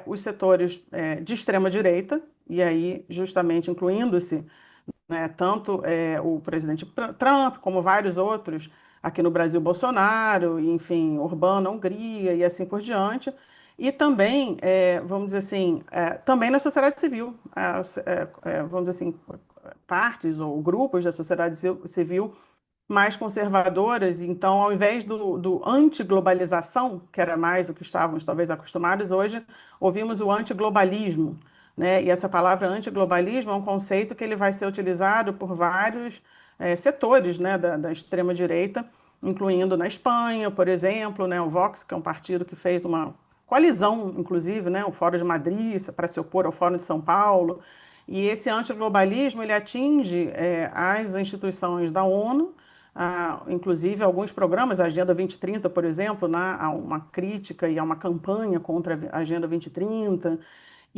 os setores de extrema direita, e aí justamente incluindo-se, né, tanto o presidente Trump como vários outros, aqui no Brasil, Bolsonaro, e, enfim, Orbán na Hungria e assim por diante, e também, vamos dizer assim, também na sociedade civil, vamos dizer assim, partes ou grupos da sociedade civil mais conservadoras, então, ao invés do anti-globalização, que era mais o que estávamos talvez acostumados, hoje ouvimos o antiglobalismo, né? E essa palavra antiglobalismo é um conceito que ele vai ser utilizado por vários setores, né, da extrema-direita, incluindo na Espanha, por exemplo, né, o Vox, que é um partido que fez uma coalizão, inclusive, né, o Fórum de Madrid, para se opor ao Fórum de São Paulo, e esse antiglobalismo ele atinge as instituições da ONU, inclusive alguns programas, a Agenda 2030, por exemplo, né, há uma crítica e há uma campanha contra a Agenda 2030,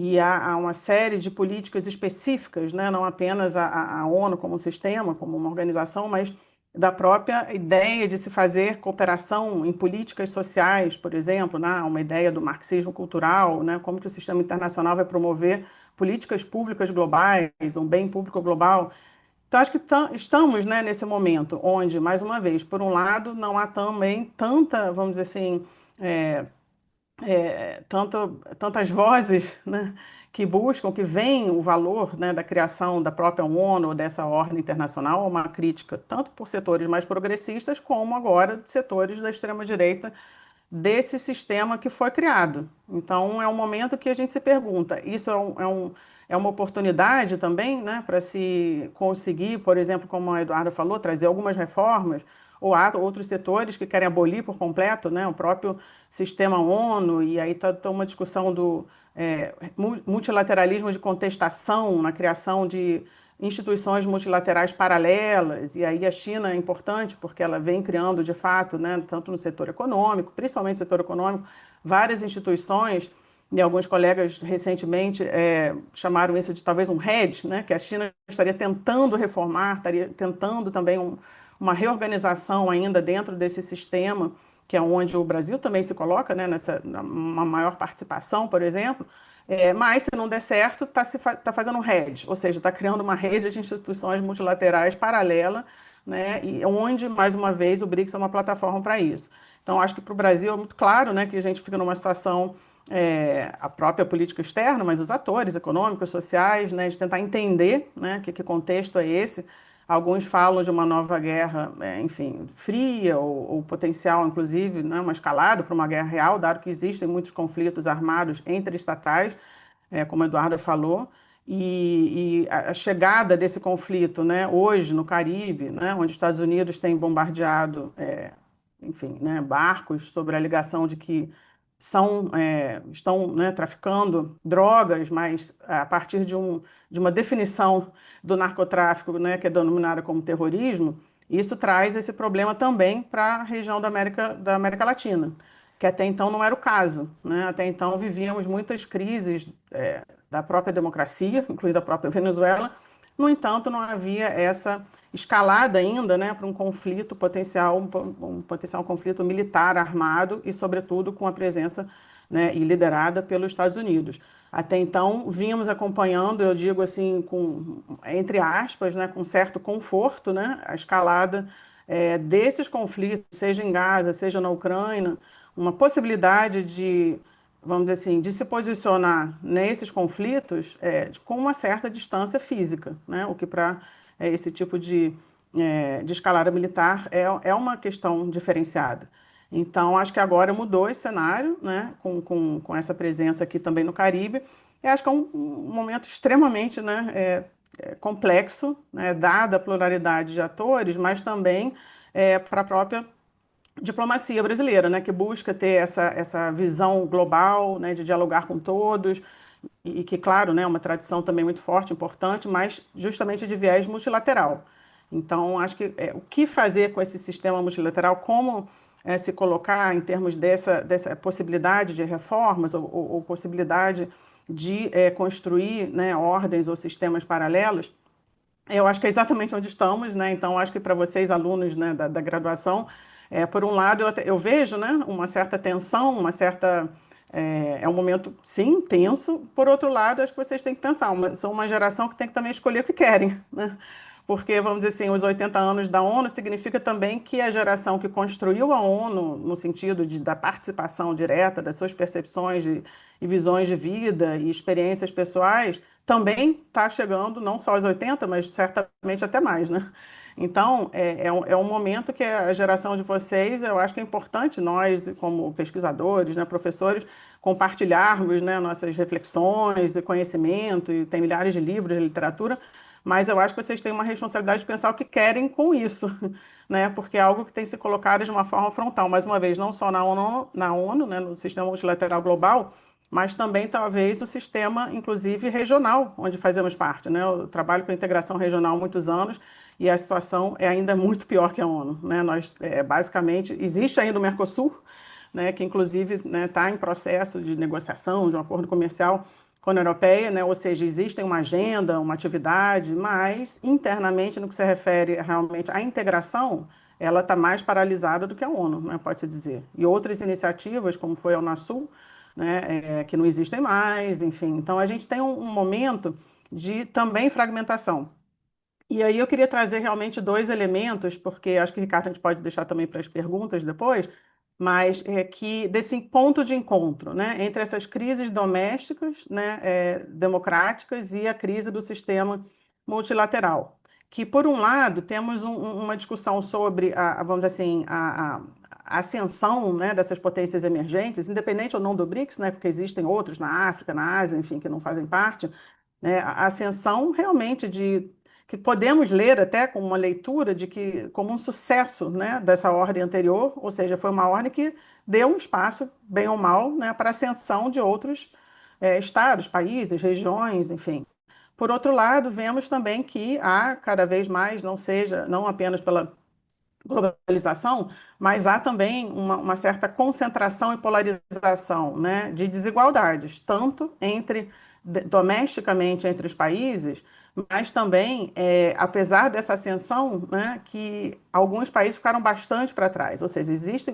e há uma série de políticas específicas, né, não apenas a ONU como um sistema, como uma organização, mas da própria ideia de se fazer cooperação em políticas sociais, por exemplo, né, uma ideia do marxismo cultural, né, como que o sistema internacional vai promover políticas públicas globais, um bem público global. Então, acho que estamos, né, nesse momento onde, mais uma vez, por um lado, não há também tanta, vamos dizer assim, é, tantas vozes, né, que buscam, que veem o valor, né, da criação da própria ONU, ou dessa ordem internacional, uma crítica tanto por setores mais progressistas, como agora de setores da extrema-direita, desse sistema que foi criado. Então, é um momento que a gente se pergunta, isso é uma oportunidade também, né, para se conseguir, por exemplo, como a Eduarda falou, trazer algumas reformas, ou há outros setores que querem abolir por completo, né, o próprio sistema ONU, e aí está uma discussão do multilateralismo de contestação na criação de instituições multilaterais paralelas, e aí a China é importante porque ela vem criando, de fato, né, tanto no setor econômico, principalmente no setor econômico, várias instituições, e alguns colegas recentemente chamaram isso de talvez um hedge, né, que a China estaria tentando reformar, estaria tentando também uma reorganização ainda dentro desse sistema, que é onde o Brasil também se coloca, né, uma maior participação, por exemplo, mas, se não der certo, tá fazendo um hedge, ou seja, está criando uma rede de instituições multilaterais paralela, né, e onde, mais uma vez, o BRICS é uma plataforma para isso. Então, acho que para o Brasil é muito claro, né, que a gente fica numa situação, a própria política externa, mas os atores econômicos, sociais, né, de tentar entender, né, que contexto é esse. Alguns falam de uma nova guerra, enfim, fria ou potencial, inclusive, né, uma escalada para uma guerra real, dado que existem muitos conflitos armados entre estatais, como o Eduardo falou, e a chegada desse conflito, né, hoje no Caribe, né, onde os Estados Unidos têm bombardeado, enfim, né, barcos sobre a alegação de que estão, né, traficando drogas, mas a partir de uma definição do narcotráfico, né, que é denominada como terrorismo, isso traz esse problema também para a região da América Latina, que até então não era o caso, né? Até então vivíamos muitas crises da própria democracia, incluindo a própria Venezuela. No entanto, não havia essa escalada ainda, né, para um conflito potencial, um potencial conflito militar armado e, sobretudo, com a presença, né, e liderada pelos Estados Unidos. Até então, vínhamos acompanhando, eu digo assim, entre aspas, né, com certo conforto, né, a escalada desses conflitos, seja em Gaza, seja na Ucrânia, uma possibilidade de, vamos dizer assim, de se posicionar nesses conflitos com uma certa distância física, né, o que para esse tipo de escalada militar é uma questão diferenciada. Então, acho que agora mudou esse cenário, né, com essa presença aqui também no Caribe. Eu acho que é um momento extremamente, né, complexo, né, dada a pluralidade de atores, mas também para a própria diplomacia brasileira, né, que busca ter essa visão global, né, de dialogar com todos, e que, claro, né, é uma tradição também muito forte, importante, mas justamente de viés multilateral. Então, acho que o que fazer com esse sistema multilateral, como se colocar em termos dessa possibilidade de reformas ou possibilidade de construir, né, ordens ou sistemas paralelos, eu acho que é exatamente onde estamos, né? Então, acho que para vocês, alunos, né, da graduação, por um lado, eu vejo, né, uma certa tensão, é um momento, sim, tenso. Por outro lado, acho que vocês têm que pensar, são uma geração que tem que também escolher o que querem, né? Porque, vamos dizer assim, os 80 anos da ONU significa também que a geração que construiu a ONU, no sentido da participação direta, das suas percepções e visões de vida e experiências pessoais, também está chegando não só aos 80, mas certamente até mais, né? Então, é um momento que a geração de vocês, eu acho que é importante nós, como pesquisadores, né, professores, compartilharmos, né, nossas reflexões e conhecimento, e tem milhares de livros de literatura, mas eu acho que vocês têm uma responsabilidade de pensar o que querem com isso, né, porque é algo que tem se colocado de uma forma frontal, mais uma vez, não só na ONU, né, no sistema multilateral global, mas também talvez o sistema, inclusive, regional, onde fazemos parte, né? Eu trabalho com integração regional há muitos anos e a situação é ainda muito pior que a ONU, né? Nós, basicamente, existe ainda o Mercosul, né, que inclusive está em processo de negociação de um acordo comercial com a União Europeia, né? Ou seja, existe uma agenda, uma atividade, mas internamente, no que se refere realmente à integração, ela está mais paralisada do que a ONU, né? Pode-se dizer. E outras iniciativas, como foi a Unasul, né? Que não existem mais, enfim. Então, a gente tem um momento de também fragmentação. E aí eu queria trazer realmente dois elementos, porque acho que, Ricardo, a gente pode deixar também para as perguntas depois, mas que desse ponto de encontro, né, entre essas crises domésticas, né, democráticas e a crise do sistema multilateral. Que, por um lado, temos uma discussão sobre, vamos dizer assim, a ascensão, né, dessas potências emergentes, independente ou não do BRICS, né, porque existem outros na África, na Ásia, enfim, que não fazem parte, né, a ascensão realmente de que podemos ler até como uma leitura de que como um sucesso, né, dessa ordem anterior, ou seja, foi uma ordem que deu um espaço, bem ou mal, né, para a ascensão de outros estados, países, regiões, enfim. Por outro lado, vemos também que há cada vez mais, não apenas pela globalização, mas há também uma certa concentração e polarização, né, de desigualdades, tanto domesticamente entre os países, mas também, apesar dessa ascensão, né, que alguns países ficaram bastante para trás, ou seja, existe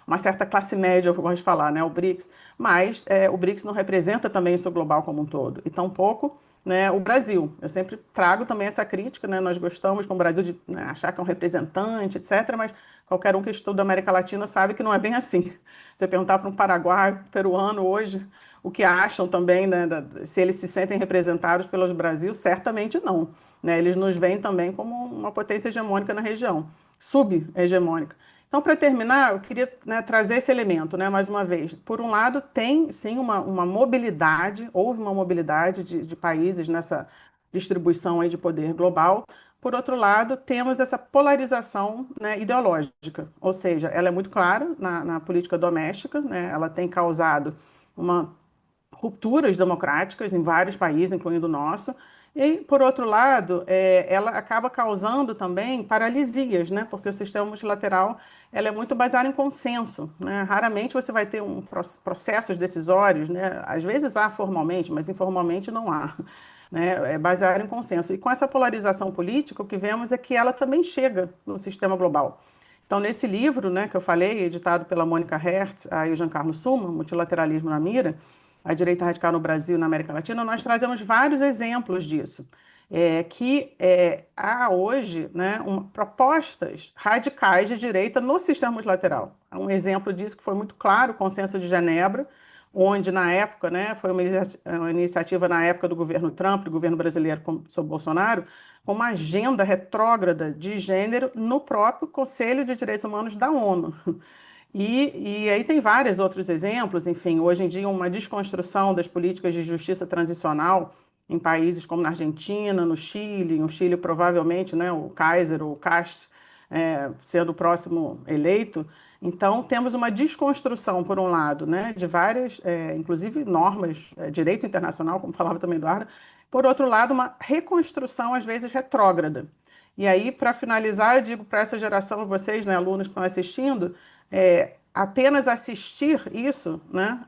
uma certa classe média, eu gosto de falar, né, o BRICS, mas o BRICS não representa também isso global como um todo, e tampouco, né, o Brasil. Eu sempre trago também essa crítica, né, nós gostamos com o Brasil de, né, achar que é um representante, etc., mas qualquer um que estuda a América Latina sabe que não é bem assim. Você perguntar para um paraguaio, peruano hoje, o que acham também, né, se eles se sentem representados pelo Brasil, certamente não. Né? Eles nos veem também como uma potência hegemônica na região, sub-hegemônica. Então, para terminar, eu queria, né, trazer esse elemento, né, mais uma vez. Por um lado, tem sim uma mobilidade, houve uma mobilidade de países nessa distribuição aí de poder global. Por outro lado, temos essa polarização, né, ideológica, ou seja, ela é muito clara na política doméstica, né, ela tem causado uma rupturas democráticas em vários países, incluindo o nosso. E, por outro lado, ela acaba causando também paralisias, né? Porque o sistema multilateral ela é muito baseado em consenso, né? Raramente você vai ter processos decisórios, né? Às vezes há formalmente, mas informalmente não há. Né? É baseado em consenso. E com essa polarização política, o que vemos é que ela também chega no sistema global. Então, nesse livro, né, que eu falei, editado pela Mônica Hertz e o Giancarlo Summa, Multilateralismo na Mira, a direita radical no Brasil e na América Latina, nós trazemos vários exemplos disso. Há hoje, né, propostas radicais de direita no sistema multilateral. Um exemplo disso que foi muito claro, o Consenso de Genebra, onde na época, né, foi uma iniciativa na época do governo Trump, do governo brasileiro sob Bolsonaro, com uma agenda retrógrada de gênero no próprio Conselho de Direitos Humanos da ONU. E aí tem vários outros exemplos, enfim, hoje em dia uma desconstrução das políticas de justiça transicional em países como na Argentina, no Chile provavelmente, né, o Kaiser ou o Cast sendo o próximo eleito. Então temos uma desconstrução, por um lado, né, de várias, inclusive normas, direito internacional, como falava também Eduardo, por outro lado, uma reconstrução, às vezes, retrógrada. E aí, para finalizar, eu digo para essa geração, vocês, né, alunos que estão assistindo, apenas assistir isso, né,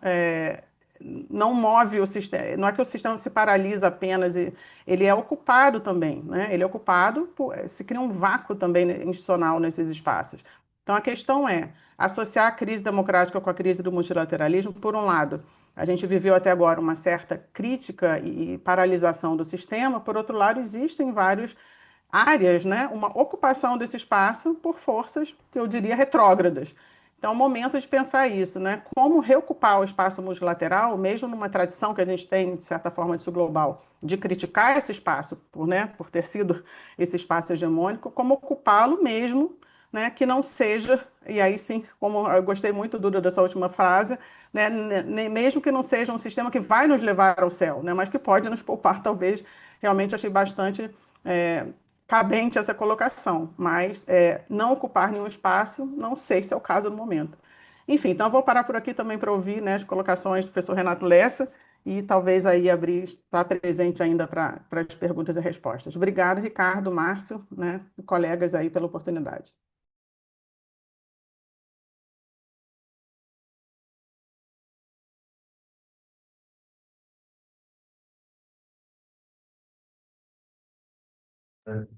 não move o sistema, não é que o sistema se paralisa apenas, ele é ocupado também, né? Ele é ocupado, se cria um vácuo também institucional nesses espaços. Então a questão é associar a crise democrática com a crise do multilateralismo, por um lado, a gente viveu até agora uma certa crítica e paralisação do sistema, por outro lado, existem várias áreas, né, uma ocupação desse espaço por forças, que eu diria, retrógradas. Então, é o momento de pensar isso, né? Como reocupar o espaço multilateral, mesmo numa tradição que a gente tem, de certa forma, de global, de criticar esse espaço, por ter sido esse espaço hegemônico, como ocupá-lo mesmo, né? Que não seja, e aí sim, como eu gostei muito, Duda, dessa última frase, né? Mesmo que não seja um sistema que vai nos levar ao céu, né? Mas que pode nos poupar, talvez, realmente achei bastante cabente essa colocação, mas não ocupar nenhum espaço, não sei se é o caso no momento. Enfim, então eu vou parar por aqui também para ouvir, né, as colocações do professor Renato Lessa e talvez aí abrir, estar presente ainda para as perguntas e respostas. Obrigado, Ricardo, Márcio, né, colegas aí pela oportunidade.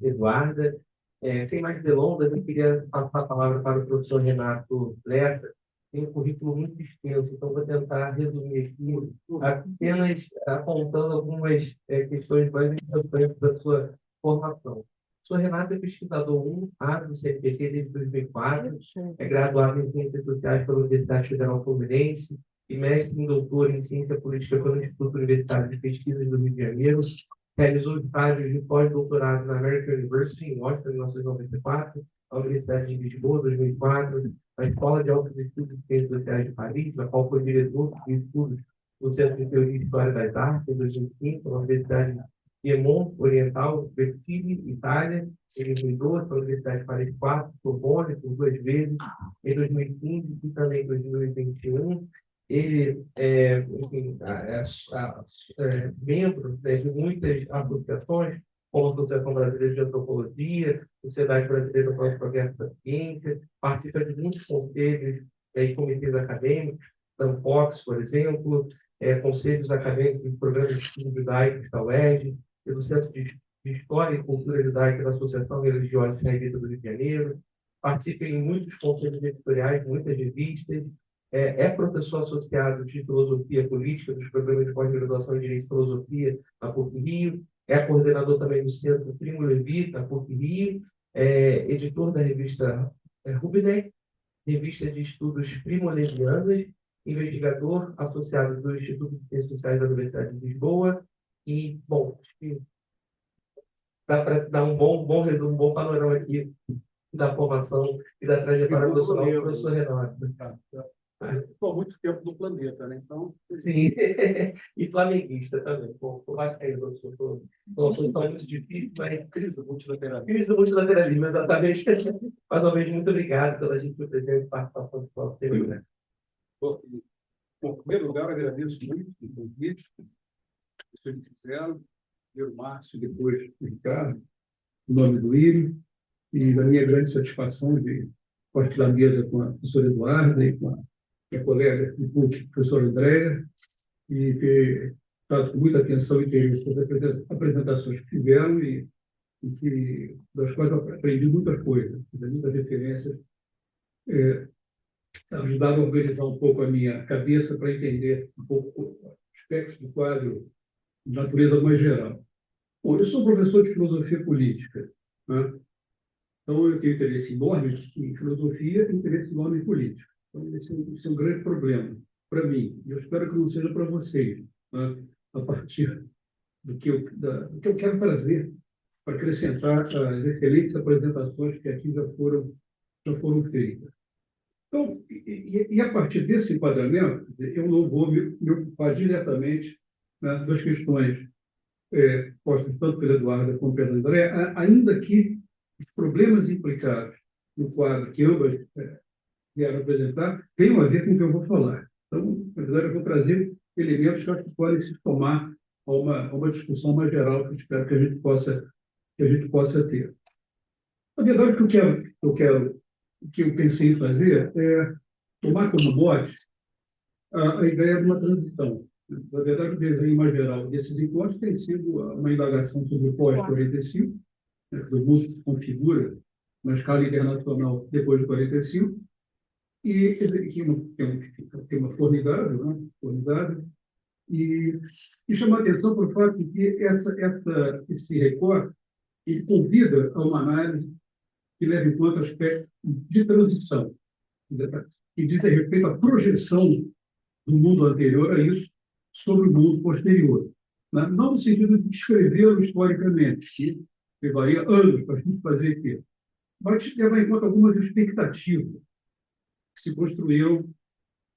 Eduarda. Sem mais delongas, eu queria passar a palavra para o professor Renato Lessa. Tem um currículo muito extenso, então vou tentar resumir aqui, apenas apontando algumas questões mais importantes da sua formação. O professor Renato é pesquisador 1A do CNPq desde 2004, é graduado em Ciências Sociais pela Universidade Federal Fluminense e mestre em doutor em Ciência Política pelo Instituto Universitário de Pesquisas do Rio de Janeiro. Realizou estágios de pós-doutorado na American University, em Washington, em 1994, na Universidade de Lisboa, 2004, na Escola de Altos Estudos de Ciências Sociais de Paris, na qual foi diretor de estudos no Centro de Teoria e História das Artes, em 2005, na Universidade de Piemont Oriental, Vertigli, Itália, em 2012, na Universidade de Paris 4, Sorbonne, por 2 vezes, em 2015 e também em 2021. Ele enfim, membro, né, de muitas associações, como a Associação Brasileira de Antropologia, Sociedade Brasileira para o Progresso da Ciência, participa de muitos conselhos e comitês acadêmicos, da Anfox, por exemplo, conselhos acadêmicos de programas de estudos judaicos da UERJ, e do Centro de História e Cultura Judaica da Associação Religiosa Israelita do Rio de Janeiro, participa em muitos conselhos editoriais, muitas revistas, é professor associado de Filosofia Política dos programas de pós-graduação em Direito e Filosofia na PUC-Rio, é coordenador também do Centro Primo Levi, na PUC-Rio, editor da revista Rubinec, revista de estudos primo-levianas, investigador associado do Instituto de Ciências Sociais da Universidade de Lisboa, e, bom, acho que dá para dar um bom resumo, um bom panorama aqui da formação e da trajetória profissional do professor Renato. Ficou muito tempo no planeta, né? Então, sim, e flamenguista também. Pô, acho que é isso, uma posição muito difícil, mas crise multilateral. crise do multilateralismo, exatamente. Mais uma vez, muito obrigado pela gente presente e participação do nosso tema, né? Bom, em primeiro lugar, agradeço muito o convite. Se vocês quiseram, primeiro Márcio, depois o Ricardo, o nome do Írio, e da minha grande satisfação de partilhar a mesa com a professora Eduarda e com a minha colega de PUC, professora Andréa, e ter dado com muita atenção e interesse nas apresentações que fizeram e das quais eu aprendi muitas coisas, muitas referências, ajudaram a organizar um pouco a minha cabeça para entender um pouco aspectos do quadro de natureza mais geral. Bom, eu sou professor de filosofia política, né? Então eu tenho interesse enorme em filosofia e interesse enorme em política. Então esse é um grande problema para mim, e eu espero que não seja para vocês, né? A partir do que eu quero trazer para acrescentar as excelentes apresentações que aqui já foram feitas. Então, e a partir desse enquadramento, eu não vou me ocupar diretamente, né, das questões postas tanto pela Eduarda como pela André, ainda que os problemas implicados no quadro que ambas vieram apresentar tenham a ver com o que eu vou falar. Então, na verdade, eu vou trazer elementos que eu acho que podem se somar a uma discussão mais geral que eu espero que a gente possa ter. Na verdade, o que eu pensei em fazer é tomar como mote a ideia de uma transição. Na verdade, o desenho mais geral desses encontros tem sido uma indagação sobre o pós-45, né, do mundo que se configura na escala internacional depois de 45, e tem uma formidável, né, formidável, e chamar a atenção para o fato de que esse recorte ele convida a uma análise que leva em conta aspectos de transição, que diz respeito à projeção do mundo anterior a isso sobre o mundo posterior. Né? Não no sentido de descrevê-lo historicamente, que levaria anos para a gente fazer aqui, mas levar em conta algumas expectativas que se construíram,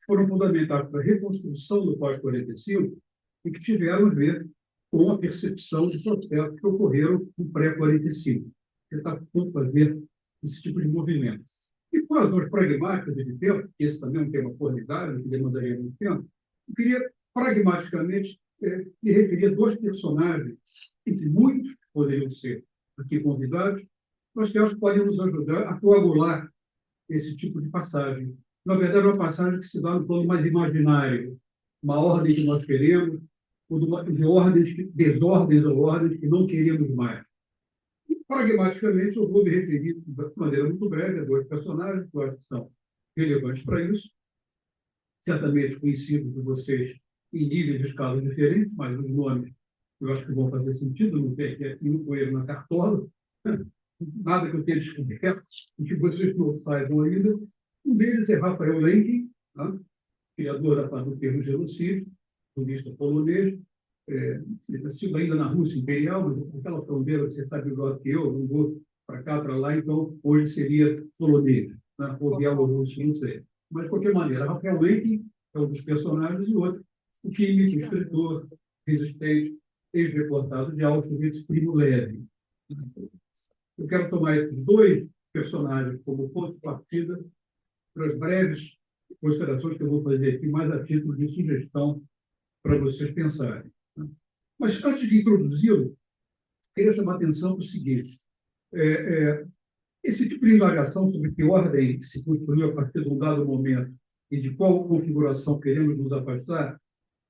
foram fundamentais para a reconstrução do pós-45 e que tiveram a ver com a percepção de processos que ocorreram no pré-45. Tentar fazer esse tipo de movimento. E com as duas pragmáticas de tempo, esse também é um tema formidável, que demandaria muito tempo, eu queria, pragmaticamente, me referir a dois personagens, entre muitos que poderiam ser aqui convidados, mas que acho que podem nos ajudar a coagular esse tipo de passagem. Na verdade, é uma passagem que se dá no plano mais imaginário, uma ordem que nós queremos, ou de desordens ou ordens que não queríamos mais. Pragmaticamente, eu vou me referir de maneira muito breve a dois personagens que eu acho que são relevantes para isso, certamente conhecidos de vocês em níveis de escala diferentes, mas os nomes eu acho que vão fazer sentido, não tem aqui um coelho na cartola, nada que eu tenha descoberto e que vocês não saibam ainda. Um deles é Rafael Lemkin, tá? Criador do termo genocídio, jurista polonês, nascido ainda na Rússia Imperial, mas aquela fronteira, você sabe melhor que eu, não vou para cá, para lá, então hoje seria polonês, né? Ou bielorrusso, não sei. Mas, de qualquer maneira, Rafael Lemkin é um dos personagens e outro, o químico, escritor, resistente, ex-deportado de Auschwitz, Primo Levi. Eu quero tomar esses dois personagens como ponto de partida para as breves considerações que eu vou fazer aqui, mais a título de sugestão para vocês pensarem. Mas, antes de introduzi-lo, queria chamar a atenção para o seguinte. Esse tipo de indagação sobre que ordem se construiu a partir de um dado momento e de qual configuração queremos nos afastar,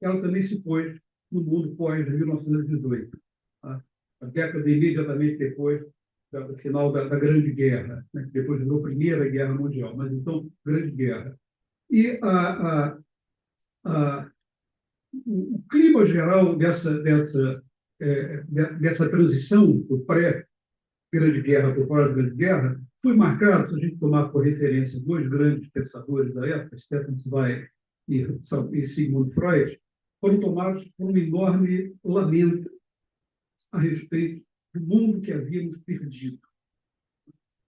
ela também se pôs no mundo pós-1918, tá? A década imediatamente depois do final da Grande Guerra, né? Depois da Primeira Guerra Mundial, mas então, Grande Guerra. E o clima geral dessa transição do pré-Grande Guerra para o pós-Grande Guerra foi marcado, se a gente tomar por referência dois grandes pensadores da época, Stefan Zweig e Sigmund Freud, foram tomados por um enorme lamento a respeito do mundo que havíamos perdido.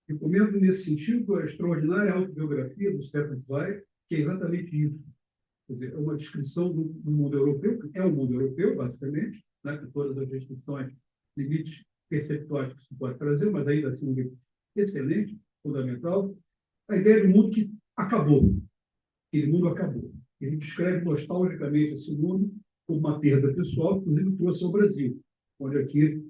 Recomendo, nesse sentido, a extraordinária autobiografia do Stefan Zweig, que é exatamente isso. Quer dizer, é uma descrição do mundo europeu, que é o mundo europeu, basicamente, né, com todas as restrições, limites perceptuais que se pode trazer, mas ainda assim um livro excelente, fundamental. A ideia de um mundo que acabou. Aquele mundo acabou. Ele descreve nostalgicamente esse mundo como uma perda pessoal, inclusive trouxe ao Brasil, onde aqui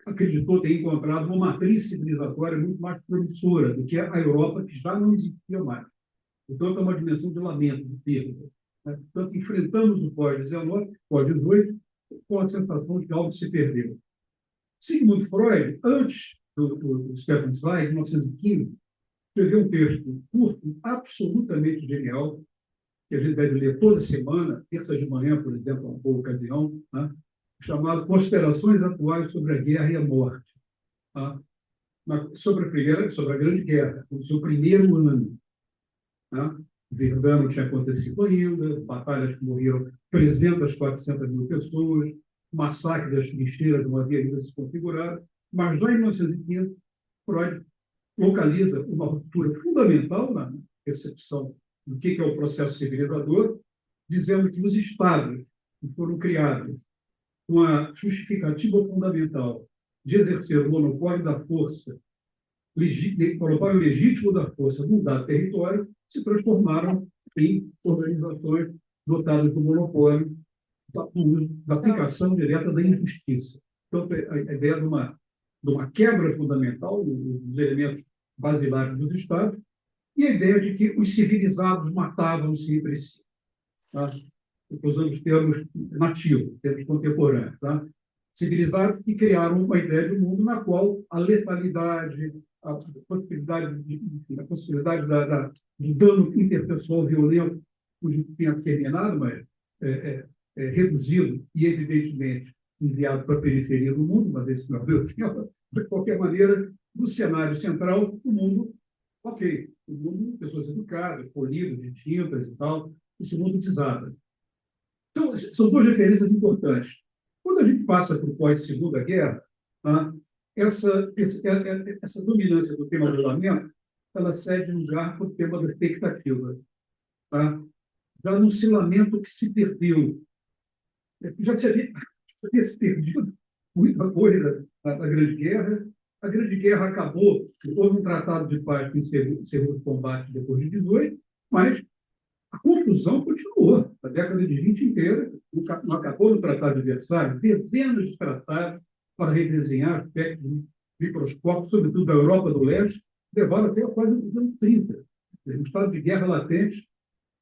acreditou ter encontrado uma matriz civilizatória muito mais promissora do que a Europa, que já não existia mais. Então, é uma dimensão de lamento, de perda. Portanto, enfrentamos o pós-19, pós-18, com a sensação de que algo se perdeu. Sigmund Freud, antes do Stefan Zweig, em 1915, escreveu um texto curto, absolutamente genial, que a gente deve ler toda semana, terça de manhã, por exemplo, uma boa ocasião, né? Chamado Considerações Atuais sobre a Guerra e a Morte. Tá? Sobre a Grande Guerra, o seu primeiro ano. Tá? Verdun não tinha acontecido ainda, batalhas que morreram 300, 400 mil pessoas, massacre das trincheiras não havia ainda se configurado, mas já em 1915, Freud localiza uma ruptura fundamental na percepção do que é o processo civilizador, dizendo que os estados que foram criados com a justificativa fundamental de exercer o monopólio da força, monopólio legítimo da força num dado território, se transformaram em organizações dotadas do monopólio da aplicação direta da injustiça. Então, a ideia de uma quebra fundamental dos elementos basilares dos Estados e a ideia de que os civilizados matavam-se entre si. Tá? Estou usando os termos nativos, termos contemporâneos. Tá? Civilizados que criaram uma ideia de um mundo na qual a letalidade, a possibilidade do dano interpessoal violento, cujo tinha terminado, mas reduzido e, evidentemente, enviado para a periferia do mundo, mas esse não é o tema. De qualquer maneira, no cenário central, o mundo, ok, o mundo, pessoas educadas, polidas, distintas e tal, esse mundo desaba. Então, são duas referências importantes. Quando a gente passa para o pós-Segunda Guerra, tá, essa dominância do tema do lamento, ela cede lugar para o tema da expectativa. Tá? Já não se lamenta o que se perdeu. Já se havia se perdido muita coisa na Grande Guerra. A Grande Guerra acabou, houve um tratado de paz que encerrou o combate depois de 18, mas a confusão continuou. A década de 20 inteira, não acabou no Tratado de Versalhes, dezenas de tratados para redesenhar aspectos microscópicos, sobretudo da Europa do Leste, levaram até quase os anos 30. Um estado de guerra latente,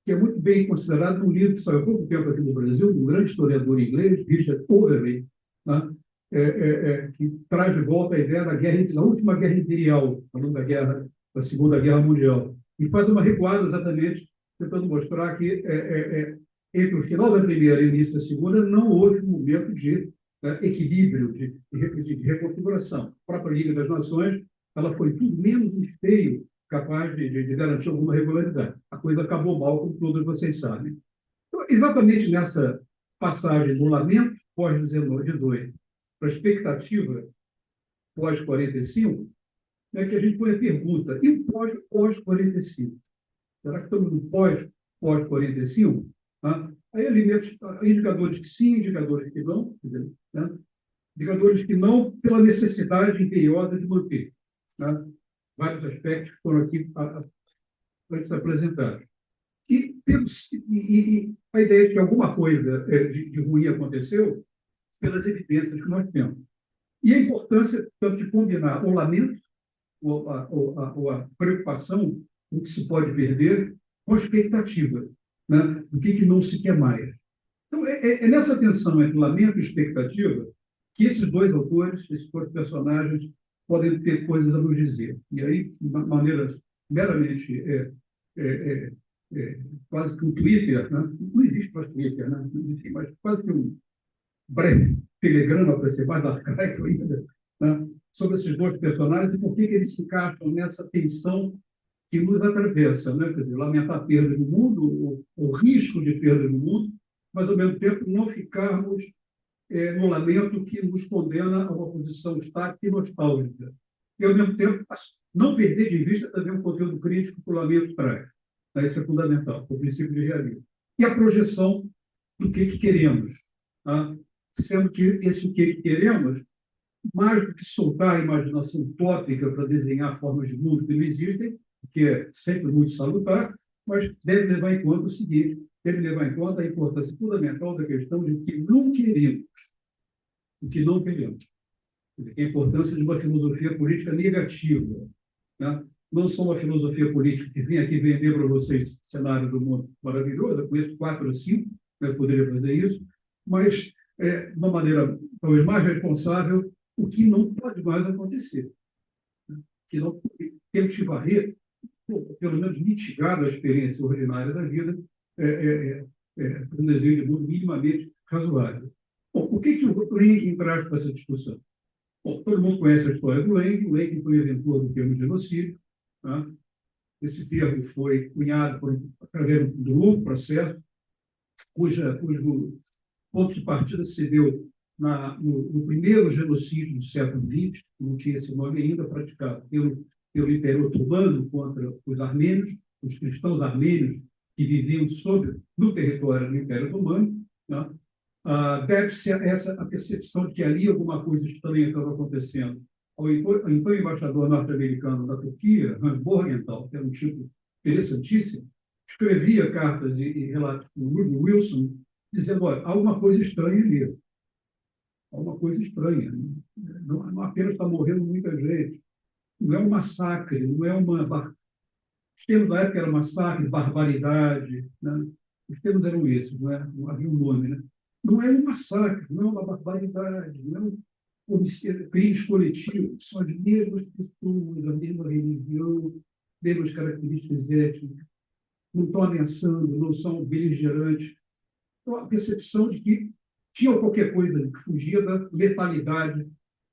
que é muito bem considerado num livro que saiu há pouco tempo aqui no Brasil, de um grande historiador inglês, Richard Overley, né? que traz de volta a ideia da última guerra imperial, falando da Segunda Guerra Mundial, e faz uma recuada exatamente tentando mostrar que entre o final da primeira e o início da segunda não houve um momento de equilíbrio, de reconfiguração. A própria Liga das Nações ela foi tudo menos um esteio capaz de garantir alguma regularidade. A coisa acabou mal, como todos vocês sabem. Então, exatamente nessa passagem do lamento pós-18 para a expectativa pós-45, que a gente põe a pergunta, e o pós-45? Será que estamos no pós-45? Aí alimentos, indicadores que sim, indicadores que não, né? Indicadores que não pela necessidade imperiosa de manter. Né? Vários aspectos que foram aqui antes apresentados. E a ideia de que alguma coisa de ruim aconteceu pelas evidências que nós temos. E a importância, tanto, de combinar o lamento, ou a preocupação com o que se pode perder, com a expectativa, né? Do que não se quer mais. Então, é nessa tensão entre lamento e expectativa que esses dois autores, esses dois personagens, podem ter coisas a nos dizer. E aí, de maneira meramente quase que um Twitter, né? Não existe mais Twitter, né? Enfim, mas quase que um breve telegrama, para ser mais arcaico ainda, né? Sobre esses dois personagens e por que eles se encaixam nessa tensão que nos atravessa, né? Quer dizer, lamentar a perda do mundo, o risco de perda do mundo, mas, ao mesmo tempo, não ficarmos no lamento que nos condena a uma posição estática e nostálgica. E, ao mesmo tempo, não perder de vista também o conteúdo crítico que o lamento traz. Isso é fundamental, o princípio de realismo. E a projeção do que queremos. Tá? Sendo que esse o que queremos, mais do que soltar a imaginação utópica para desenhar formas de mundo que não existem, que é sempre muito salutar, mas deve levar em conta o seguinte, deve levar em conta a importância fundamental da questão de o que não queremos. O que não queremos. A importância de uma filosofia política negativa. Né? Não só uma filosofia política que vem aqui vender para vocês cenário do mundo maravilhoso, eu conheço 4 ou 5, eu poderia fazer isso, mas, de uma maneira talvez mais responsável, o que não pode mais acontecer. Que não temos que varrer, pelo menos mitigar a experiência ordinária da vida, um desejo de mundo minimamente razoável. Bom, o que o Lenkin traz para essa discussão? Bom, todo mundo conhece a história do Lenkin. O Lenkin foi o inventor do termo genocídio. Tá? Esse termo foi cunhado através do longo processo, cujo ponto de partida se deu no primeiro genocídio do século XX, não tinha esse nome ainda, praticado pelo Império Otomano contra os armênios, os cristãos armênios que viviam no território do Império Otomano. Tá? Deve-se a percepção de que ali alguma coisa estranha estava acontecendo. O então embaixador norte-americano da Turquia, Hans Borgenthal, que era um tipo interessantíssimo, escrevia cartas e relatos com o Woodrow Wilson, dizendo: olha, há alguma coisa estranha ali. Há uma coisa estranha. Não apenas está morrendo muita gente. Não é um massacre, não é uma... Os termos da época eram massacre, barbaridade. Né? Os termos eram esses, não havia um nome, né? Não é um massacre, não é uma barbaridade, não é um crimes coletivos, são as mesmas pessoas, a mesma religião, mesmas características étnicas, não estão ameaçando, não são beligerantes. Então, a percepção de que tinha qualquer coisa que fugia da letalidade,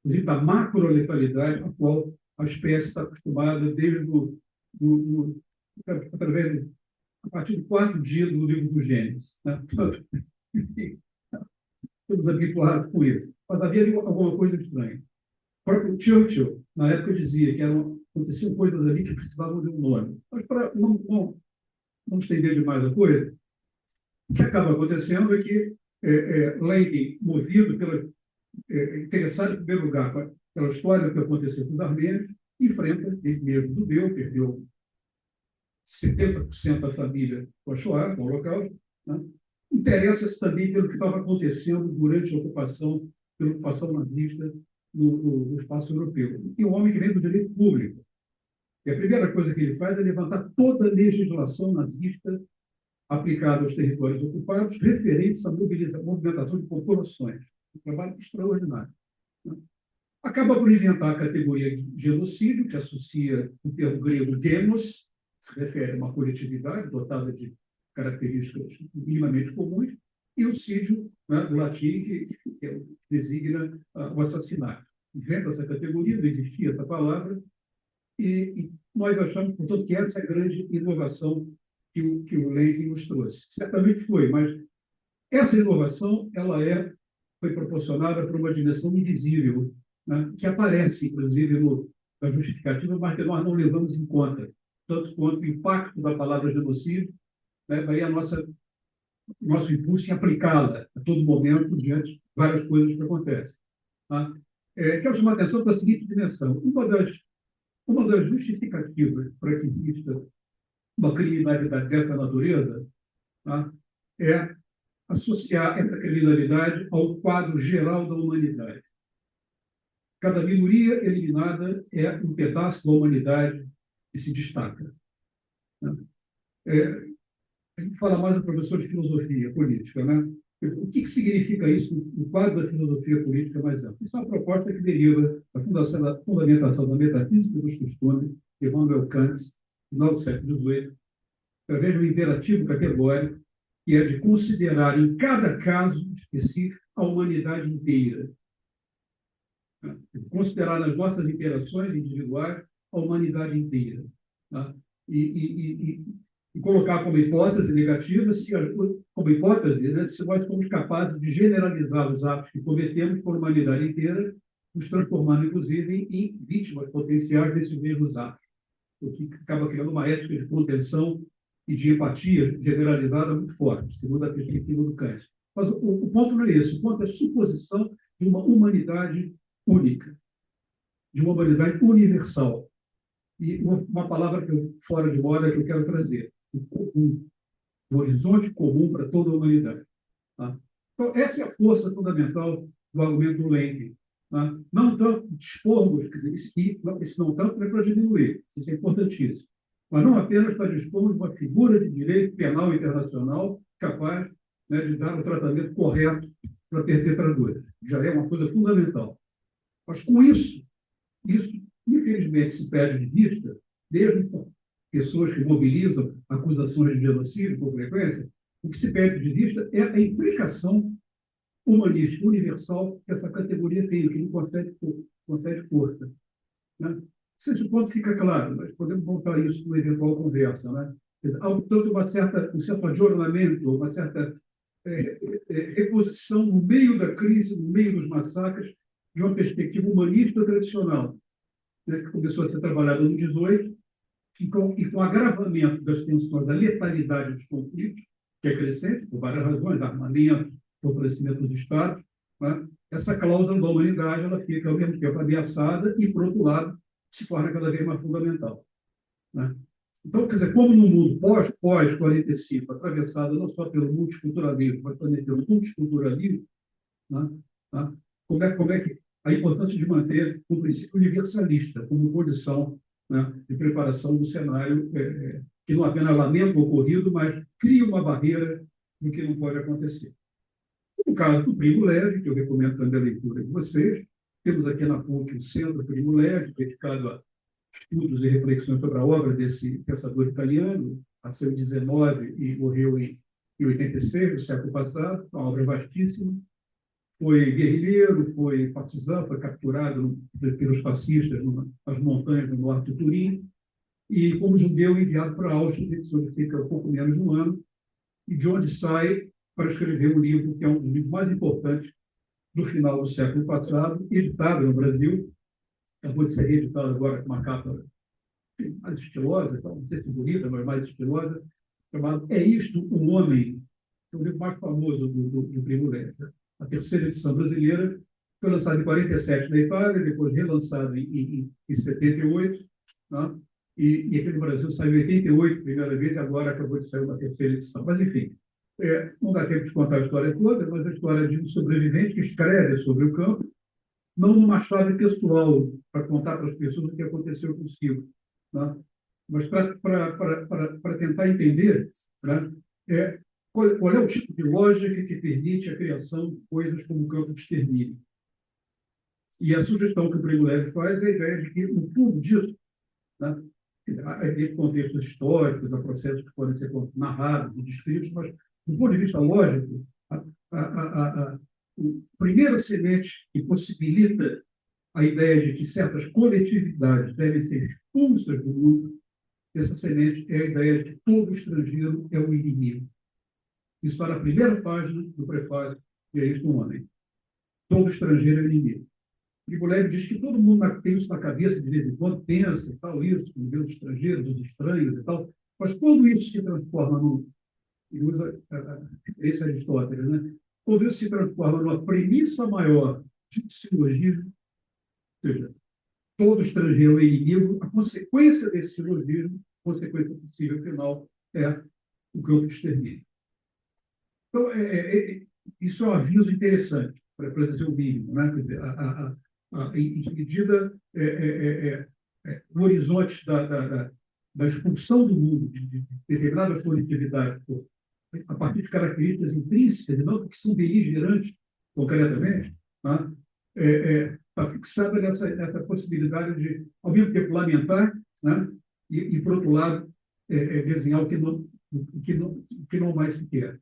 inclusive da macroletalidade, a qual a espécie está acostumada desde a partir do 4º dia do livro do Gênesis. Né? Todos habituados com isso. Mas havia alguma coisa estranha. O próprio Churchill, na época, dizia que aconteciam coisas ali que precisavam de um nome. Mas, para não estender demais a coisa, o que acaba acontecendo é que Lenkin, movido interessado em primeiro lugar pela história que aconteceu com os armênios, enfrenta, ele mesmo judeu, perdeu 70% da família com a Shoah, com o Holocausto, né? Interessa-se também pelo que estava acontecendo durante a ocupação nazista no espaço europeu. E um homem que vem do direito público. E a primeira coisa que ele faz é levantar toda a legislação nazista aplicada aos territórios ocupados, referentes à movimentação de populações. Um trabalho extraordinário. acaba por inventar a categoria de genocídio, que associa o termo grego demos, que se refere a uma coletividade dotada de características minimamente comuns, e o sídio, né, do latim, que designa o assassinato. Inventa essa categoria, não existia essa palavra, e nós achamos, portanto, que essa é a grande inovação que o Lenin nos trouxe. Certamente foi, mas essa inovação foi proporcionada por uma dimensão invisível, né, que aparece, inclusive, na justificativa, mas que nós não levamos em conta, tanto quanto o impacto da palavra genocídio, né, daí nosso impulso em aplicá-la a todo momento diante de várias coisas que acontecem. Tá? Quero chamar a atenção para a seguinte dimensão. Uma das justificativas para que exista uma criminalidade dessa natureza, tá, é associar essa criminalidade ao quadro geral da humanidade. Cada minoria eliminada é um pedaço da humanidade que se destaca. Né? A gente fala mais do professor de filosofia política, né? O que significa isso no quadro da filosofia política mais ampla? Isso é uma proposta que deriva da fundamentação da metafísica dos costumes de Immanuel Kant, no final do século XVIII, através de um imperativo categórico, que é de considerar em cada caso específico a humanidade inteira. Considerar nas nossas interações individuais a humanidade inteira. Tá? E colocar como hipótese negativa, como hipótese, né, se nós somos capazes de generalizar os atos que cometemos por a humanidade inteira, nos transformando, inclusive, em vítimas potenciais desses mesmos atos, o que acaba criando uma ética de contenção e de empatia generalizada muito forte, segundo a perspectiva do Kant. Mas o ponto não é esse, o ponto é a suposição de uma humanidade única, de uma humanidade universal. E uma palavra fora de moda que eu quero trazer, o comum, o horizonte comum para toda a humanidade. Tá? Então, essa é a força fundamental do argumento do Lenin. Tá? Não tanto dispormos, quer dizer, isso não tanto é para diminuir, isso é importantíssimo, mas não apenas para dispormos de uma figura de direito penal internacional capaz, né, de dar o tratamento correto para perpetradores. Já é uma coisa fundamental. Mas com isso, infelizmente, se perde de vista, desde pessoas que mobilizam acusações de genocídio, com frequência, o que se perde de vista é a implicação humanística universal que essa categoria tem, que não concede força. Né? Esse ponto fica claro, mas podemos voltar a isso numa eventual conversa. Né? Há, portanto, um certo adornamento, uma certa reposição no meio da crise, no meio dos massacres, de uma perspectiva humanista tradicional, né, que começou a ser trabalhada no 18, e com o agravamento das tensões, da letalidade dos conflitos, que é crescente, por várias razões, armamento, fortalecimento dos Estados, né, essa cláusula da humanidade ela fica, ao mesmo tempo, ameaçada e, por outro lado, se torna cada vez mais fundamental. Né? Então, quer dizer, como no mundo pós-45, atravessado não só pelo multiculturalismo, mas também pelo multiculturalismo, né, tá? Como é que a importância de manter o princípio universalista como condição, né, de preparação do cenário que não apenas lamenta o ocorrido, mas cria uma barreira do que não pode acontecer. No caso do Primo Levi, que eu recomendo também a leitura de vocês, temos aqui na PUC o Centro Primo Levi, dedicado a estudos e reflexões sobre a obra desse pensador italiano, nasceu em 19 e morreu em 86, do século passado, uma obra vastíssima. Foi guerrilheiro, foi partisão, foi capturado pelos fascistas nas montanhas do norte de Turim, e como judeu enviado para Auschwitz, onde fica pouco menos de um ano, e de onde sai para escrever um livro que é um dos livros mais importantes do final do século passado, editado no Brasil, acabou de ser reeditado agora com uma capa mais estilosa, então, não sei se bonita, mas mais estilosa, chamado É Isto um Homem? É o livro mais famoso do Primo Levi. A terceira edição brasileira foi lançada em 47 na Itália, depois relançada em 78, né? E aqui no Brasil saiu em 88, primeira vez, e agora acabou de sair uma terceira edição. Mas, enfim, não dá tempo de contar a história toda, mas a história de um sobrevivente que escreve sobre o campo, não numa chave textual, para contar para as pessoas o que aconteceu consigo, né? Mas para tentar entender, né, qual é o tipo de lógica que permite a criação de coisas como o campo de extermínio. E a sugestão que o Primo Levi faz é a ideia de que, no fundo disso, né, há contextos históricos, há processos que podem ser narrados e descritos, mas, do ponto de vista lógico, a primeira semente que possibilita a ideia de que certas coletividades devem ser expulsas do mundo, essa semente é a ideia de que todo estrangeiro é o inimigo. Isso está na primeira página do prefácio, e é isso no homem. Todo estrangeiro é o inimigo. Primo Levi diz que todo mundo tem isso na cabeça, de vez em quando, pensa e tal, isso, os estrangeiros, os estranhos e tal, mas quando isso se transforma no. Ele usa esse Aristóteles, né? Quando isso se transforma numa premissa maior de um silogismo, ou seja, todo estrangeiro é inimigo, a consequência desse silogismo, a consequência possível final, é o campo de extermínio. Então, isso é um aviso interessante, para dizer o mínimo, né? Quer dizer, em que medida o horizonte da expulsão do mundo de determinadas coletividades a partir de características intrínsecas, e não porque são beligerantes concretamente, tá? Está fixada nessa possibilidade de, ao mesmo tempo, lamentar, né? E por outro lado, desenhar o que não mais se quer.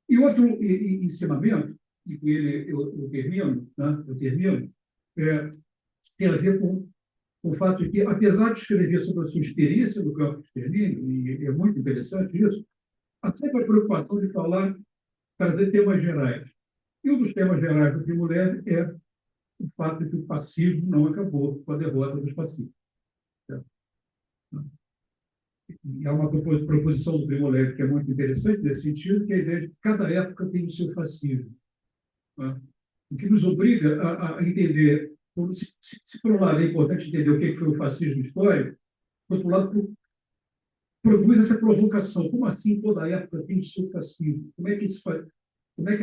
E outro ensinamento, e com ele eu termino, né? Tem a ver com o fato de que, apesar de escrever sobre a sua experiência no campo de extermínio, e é muito interessante isso, há sempre a preocupação de trazer temas gerais. E um dos temas gerais do Primo Levi é o fato de que o fascismo não acabou com a derrota dos fascistas. E há uma proposição do Primo Levi que é muito interessante nesse sentido, que é a ideia de que cada época tem o seu fascismo. Né? O que nos obriga a entender, se por um lado é importante entender o que foi o fascismo histórico, por outro lado, produz essa provocação. Como assim toda época tem o seu fascismo? Como é que isso faz? Como é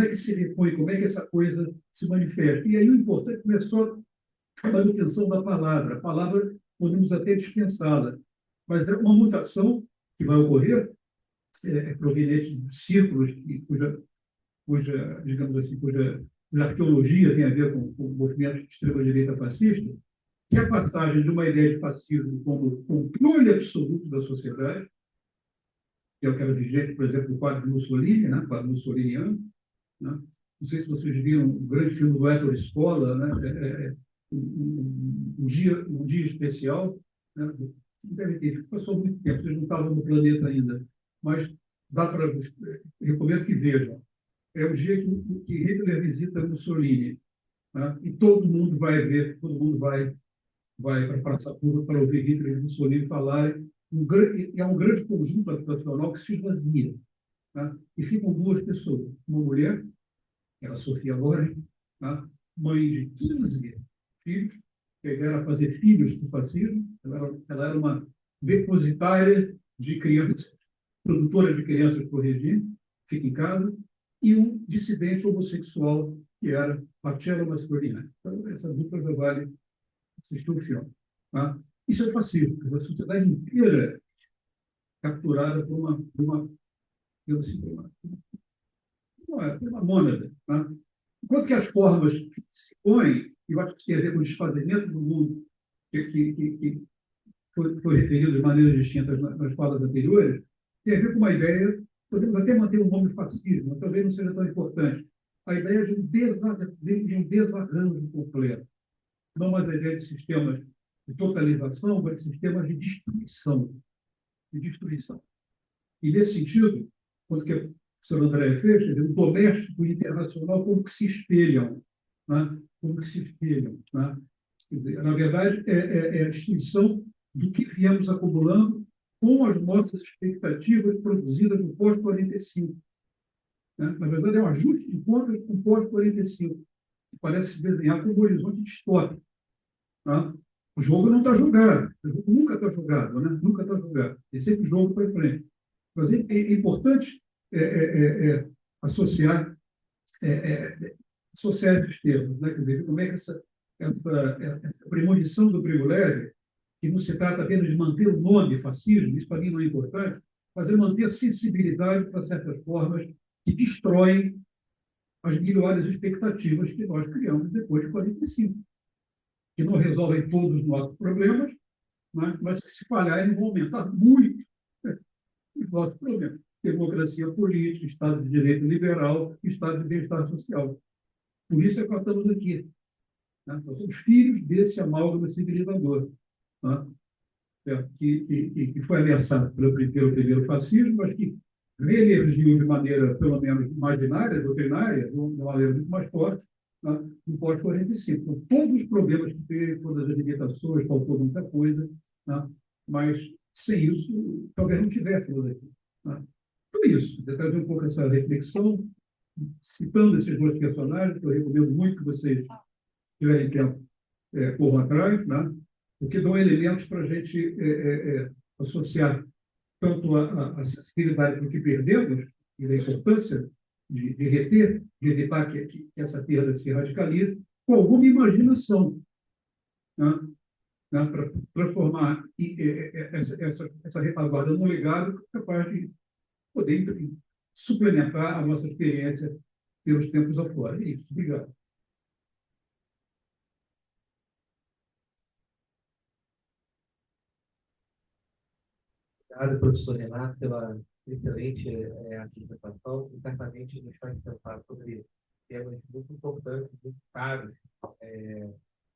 que se repõe? Como é que essa coisa se manifesta? E aí o importante não é só a manutenção da palavra. A palavra podemos até dispensá-la, mas é uma mutação que vai ocorrer, proveniente de círculos digamos assim, cuja arqueologia tem a ver com o movimento de extrema-direita fascista, que é a passagem de uma ideia de fascismo como controle absoluto da sociedade, que é o que era vigente, por exemplo, no quadro de Mussolini, né? O quadro mussoliniano. Né? Não sei se vocês viram o grande filme do Ettore Scola, né? Um dia especial. Né? Deve ter, passou muito tempo, vocês não estavam no planeta ainda, mas recomendo que vejam. É o dia que Hitler visita Mussolini, né? E todo mundo vai ver, todo mundo vai para a Praça Pública para ouvir Hitler e Mussolini falarem. É um grande conjunto habitacional que se esvazia. Tá? E ficam duas pessoas. Uma mulher, que era a Sofia Loren, tá? Mãe de 15 filhos, que a ideia era fazer filhos do fascismo. Ela era uma depositária de crianças, produtora de crianças por regime, fica em casa, e um dissidente homossexual, que era Marcello Mastroianni. Então, essa dupla já vale assistir o filme. Tá? Isso é fascismo, a sociedade inteira capturada por uma mônada. Tá? Enquanto que as formas que se põem, e eu acho que tem a ver com o desfazimento do mundo, que foi referido de maneiras distintas nas falas anteriores, tem a ver com uma ideia, podemos até manter o nome fascismo, mas talvez não seja tão importante, a ideia de um desarranjo completo. Não mais a ideia de sistemas de totalização, mas de sistemas de destruição. E, nesse sentido, quando que o senhor André fez, o doméstico e o internacional como que se espelham. Né? Como que se espelham. Né? Na verdade, é a destruição do que viemos acumulando com as nossas expectativas produzidas no pós-45. Né? Na verdade, é um ajuste de contas com o pós-45, que parece se desenhar como um horizonte distópico. Tá? O jogo não está jogado, o jogo nunca está jogado, né? Nunca está jogado. É sempre jogo para frente. Mas é importante associar esses termos, né? Quer dizer, como é que essa premonição do Primo Levi, que não se trata apenas de manter o nome fascismo, isso para mim não é importante, mas é manter a sensibilidade para certas formas que destroem as melhores expectativas que nós criamos depois de 45, que não resolvem todos os nossos problemas, né, mas que, se falharem, vão aumentar muito os nossos problemas. Democracia política, Estado de Direito liberal, Estado de bem-estar social. Por isso é que nós estamos aqui. Né? Nós somos filhos desse amálgama civilizador, né? Que foi ameaçado pelo primeiro fascismo, mas que reemergiu de maneira, pelo menos, imaginária, doutrinária, de uma maneira muito mais forte, né? No pós-45. Então, todos os problemas que teve, todas as limitações, faltou muita coisa, né? Mas, sem isso, talvez não tivéssemos aqui. Né? Tudo isso, de trazer um pouco essa reflexão, citando esses dois personagens, que eu recomendo muito que vocês tiverem tempo, corram atrás, né? Porque dão elementos para a gente associar tanto a sensibilidade para o que perdemos e da importância de reter, de evitar que essa perda se radicalize, com alguma imaginação, né? Né? Para transformar essa retaguarda num legado capaz de poder, enfim, suplementar a nossa experiência pelos tempos afora. É isso. Obrigado. Obrigado, professor Renato, pela excelente apresentação, e certamente nos faz pensar sobre temas muito importantes, muito caros,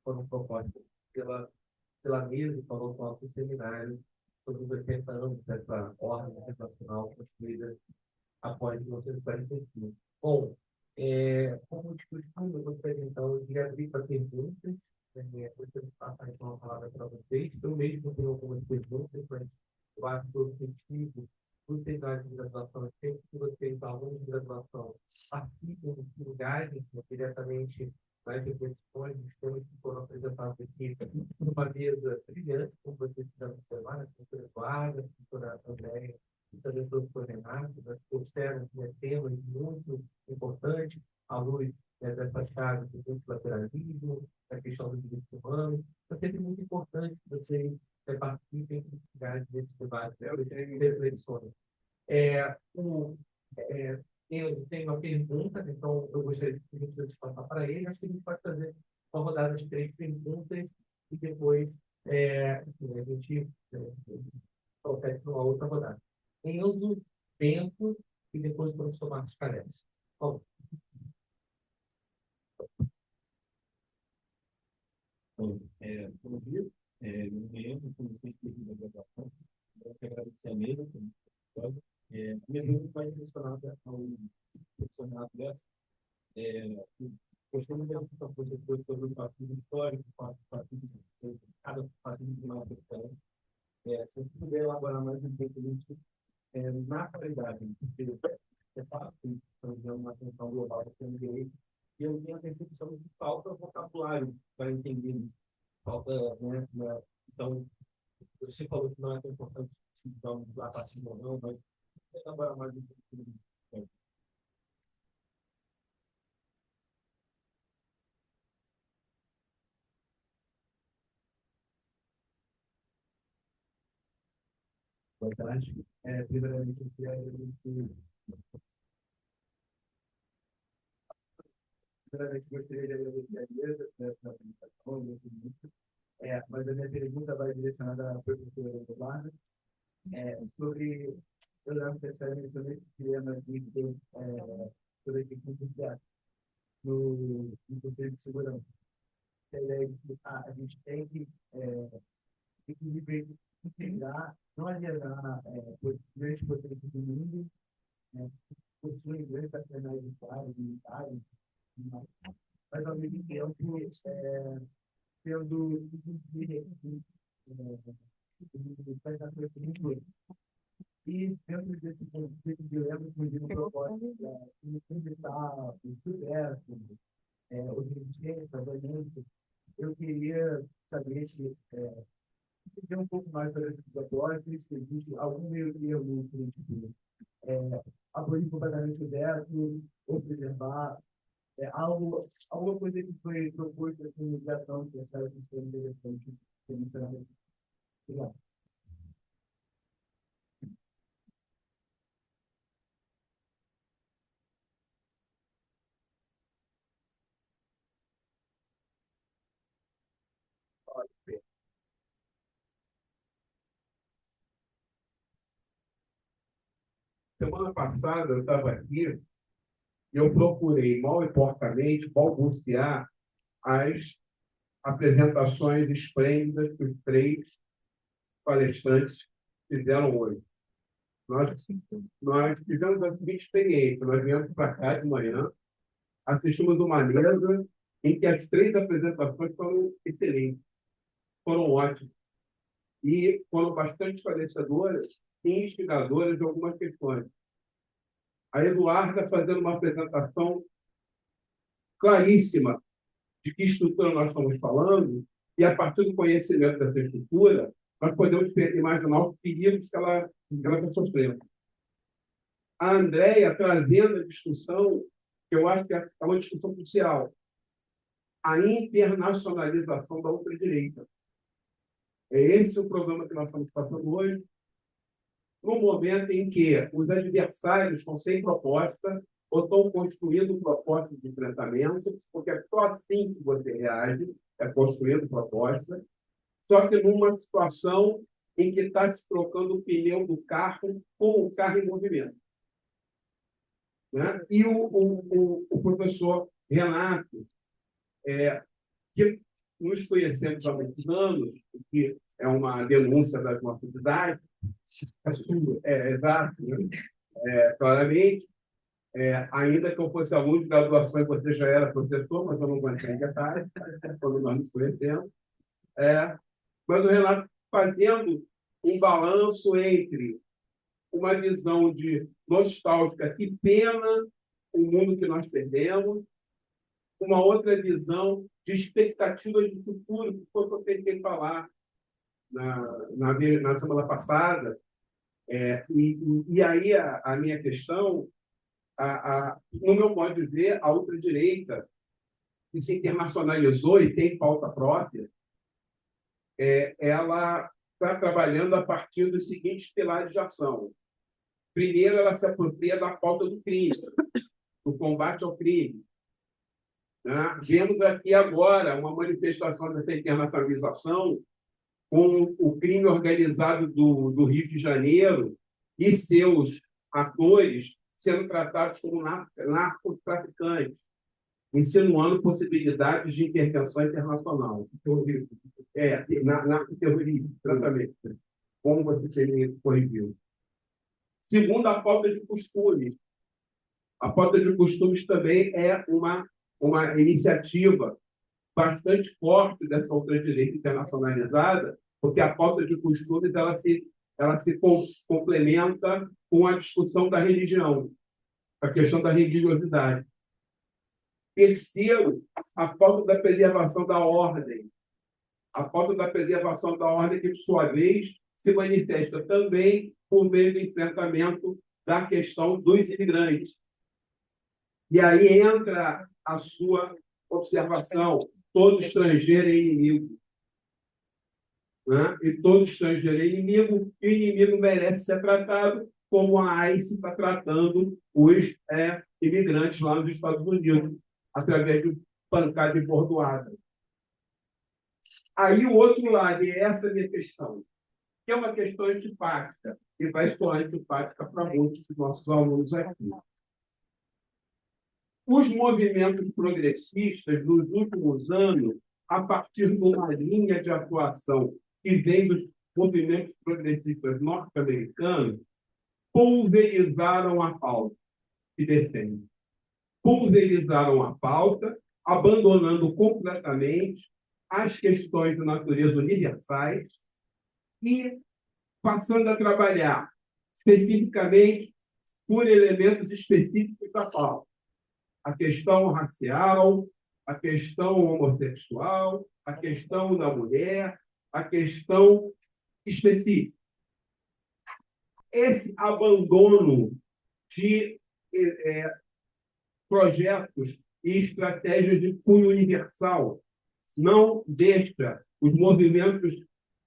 foram propostos pela mesa, falou com o nosso seminário sobre os 80 anos dessa ordem internacional construída após 1945. Bom, como de costume, eu gostaria então de abrir para perguntas. Gostaria de passar então a palavra para vocês. Eu mesmo tenho algumas perguntas, mas eu acho que o objetivo do seminário de graduação é sempre que vocês, alunos de graduação, participem, se engajem diretamente nas reflexões dos temas que foram apresentados aqui numa mesa brilhante, como vocês fizeram observar, a professora Eduarda, a professora Andréia, e também o professor Renato, né, que observam temas muito importantes à luz dessa chave do multilateralismo, da questão dos direitos humanos. É sempre muito importante que vocês participem desses debates, dessas reflexões. Eu tenho uma pergunta, então eu gostaria de passar para ele. Acho que a gente pode fazer uma rodada de 3 perguntas e depois enfim, a gente procede para uma outra rodada. Enzo, tempo e depois o professor Marcos Calés. Bom, bom dia. Meu nome é Enzo, como vocês viram na graduação. Eu quero agradecer a mesa. A minha pergunta vai relacionada ao professor Renato Lessa. Gostei muito da discussão que você trouxe sobre o partido histórico, cada partido de uma questão. Se você puder elaborar mais um pouco isso, na qualidade, porque é fácil fazer uma atenção global do direito, e eu tenho a percepção de que falta vocabulário para entender. Falta, né? Então, você falou que não é tão importante se vamos lá para cima ou não, mas elaborar mais um pouco. boa tarde. Primeiramente, eu queria agradecer. Primeiramente, gostaria de agradecer a mesa pela apresentação, muito. Mas a minha pergunta vai direcionada à professora Eduarda, sobre, eu não necessariamente sobre esse tema aqui, sobre a equipe judiciária no Conselho de Segurança. A ideia de que a gente tem que integrar, não alienar grandes potências do mundo, possuem grandes arsenais militares, mas ao mesmo tempo tendo e dentro desse dilema que me propõe inventar o universo, os dirigentes, obviamente, eu queria saber se entender um pouco mais sobre esses agora, se existe algum meio termo que a gente abolir completamente o veto, ou preservar, alguma coisa que foi proposta assim, no Japão, que acharam que foi interessante. Obrigado. semana passada eu estava aqui e eu procurei mal e porcamente balbuciar as apresentações esplêndidas que os 3 palestrantes fizeram hoje. Nós tivemos a seguinte experiência: nós viemos para cá de manhã, assistimos uma mesa em que as 3 apresentações foram excelentes, foram ótimas, e foram bastante esclarecedoras e instigadoras de algumas questões. A Eduarda fazendo uma apresentação claríssima de que estrutura nós estamos falando, e a partir do conhecimento dessa estrutura, nós podemos imaginar os perigos que ela está sofrendo. A Andréia trazendo a discussão, que eu acho que é uma discussão crucial, a internacionalização da ultradireita. É esse o problema que nós estamos passando hoje, no momento em que os adversários estão sem proposta ou estão construindo propostas de enfrentamento, porque é só assim que você reage, é construindo proposta, só que numa situação em que está se trocando o pneu do carro com o carro em movimento. Né? E o professor Renato, que nos conhecemos há muitos anos, que é uma denúncia das nossas idades, exato, né? Claramente, ainda que eu fosse aluno de graduação e você já era professor, mas eu não vou entrar em detalhes, quando nós nos conhecemos. Mas o Renato fazendo um balanço entre uma visão de nostálgica, que pena o mundo que nós perdemos, uma outra visão de expectativa de futuro, que foi o que eu tentei falar na semana passada. E aí a minha questão, no meu modo de ver, a ultradireita, que se internacionalizou e tem pauta própria, ela está trabalhando a partir dos seguintes pilares de ação. Primeiro, ela se apropria da pauta do crime, do combate ao crime. Né? Vemos aqui agora uma manifestação dessa internacionalização com o crime organizado do Rio de Janeiro e seus atores sendo tratados como narcotraficantes, insinuando possibilidades de intervenção internacional. Narcoterrorismo, exatamente. Como você corrigiu. Segundo, a pauta de costumes. A pauta de costumes também é uma iniciativa bastante forte dessa ultradireita internacionalizada, porque a pauta de costumes ela se complementa com a discussão da religião, a questão da religiosidade. Terceiro, a pauta da preservação da ordem. A pauta da preservação da ordem que, por sua vez, se manifesta também por meio do enfrentamento da questão dos imigrantes. E aí entra a sua observação: todo estrangeiro é inimigo. Né? E todo estrangeiro é inimigo, e o inimigo merece ser tratado como a ICE está tratando os imigrantes lá nos Estados Unidos, através de pancada e bordoada. Aí o outro lado, e essa é a minha questão, que é uma questão antipática, e vai soar antipática para muitos dos nossos alunos aqui. Os movimentos progressistas, nos últimos anos, a partir de uma linha de atuação que vem dos movimentos progressistas norte-americanos, pulverizaram a pauta que defende. Pulverizaram a pauta, abandonando completamente as questões de natureza universais e passando a trabalhar especificamente por elementos específicos da pauta. A questão racial, a questão homossexual, a questão da mulher, a questão específica. Esse abandono de projetos e estratégias de cunho universal não deixa os movimentos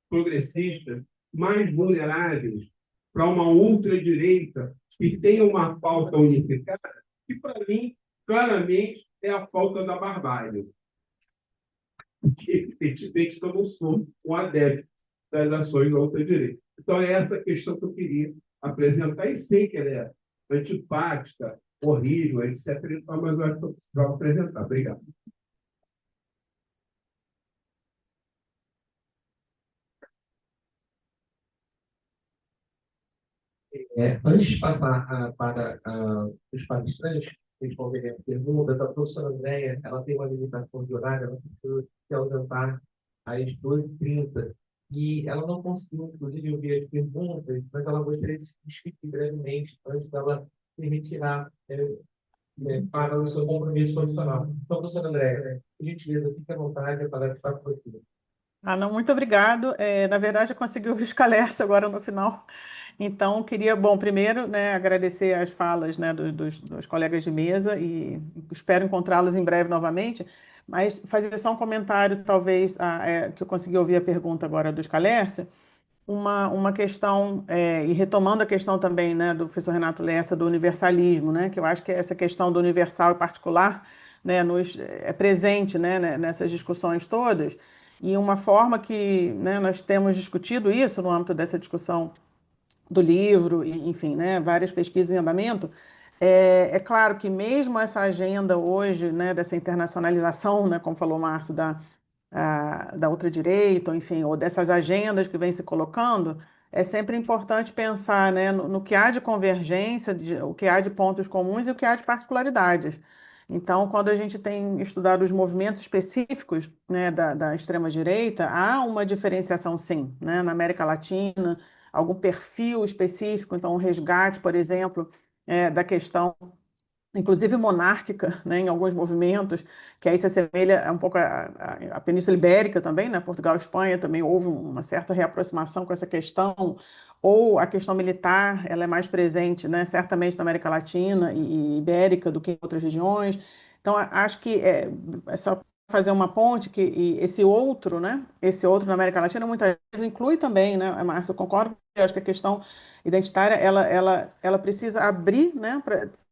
progressistas mais vulneráveis para uma ultradireita que tenha uma pauta unificada, que, para mim, claramente é a pauta da barbárie. Porque, evidentemente, eu não sou um adepto das ações da ultradireita. Então, é essa questão que eu queria apresentar, e sei que ela antipática, horrível, etc. Então, mas eu acho que eu precisava apresentar. Obrigado. Antes de passar para os palestrantes responderem as perguntas, a professora Andréia, ela tem uma limitação de horário, ela precisa se ausentar às 12h30. E ela não conseguiu, inclusive, ouvir as perguntas, mas ela gostaria de se despedir brevemente antes dela se retirar para o seu compromisso profissional. Então, professora Andréia, por gentileza, fique à vontade, a palavra está com você. Não, muito obrigado. Na verdade, eu consegui ouvir os Scalers agora no final. Então, queria, bom, primeiro, né, agradecer as falas, né, dos colegas de mesa e espero encontrá-los em breve novamente, mas fazer só um comentário, talvez, que eu consegui ouvir a pergunta agora do Scalers, uma questão, e retomando a questão também, né, do professor Renato Lessa, do universalismo, né, que eu acho que essa questão do universal e particular, né, é presente, né, nessas discussões todas, e uma forma que, né, nós temos discutido isso no âmbito dessa discussão do livro, e, enfim, né, várias pesquisas em andamento. É claro que mesmo essa agenda hoje, né, dessa internacionalização, né, como falou o Márcio, da ultradireita, ou, enfim, ou dessas agendas que vêm se colocando, é sempre importante pensar, né, no que há de convergência, o que há de pontos comuns e o que há de particularidades. Então, quando a gente tem estudado os movimentos específicos, né, da extrema-direita, há uma diferenciação, sim, né, na América Latina, algum perfil específico, então, um resgate, por exemplo, da questão inclusive monárquica, né, em alguns movimentos, que aí se assemelha um pouco à Península Ibérica também, né, Portugal e Espanha também houve uma certa reaproximação com essa questão, ou a questão militar, ela é mais presente, né, certamente na América Latina e Ibérica do que em outras regiões. Então, acho que é só fazer uma ponte que esse outro, né, esse outro na América Latina muitas vezes inclui também, né, Márcio, eu concordo, eu acho que a questão identitária, ela precisa abrir, né,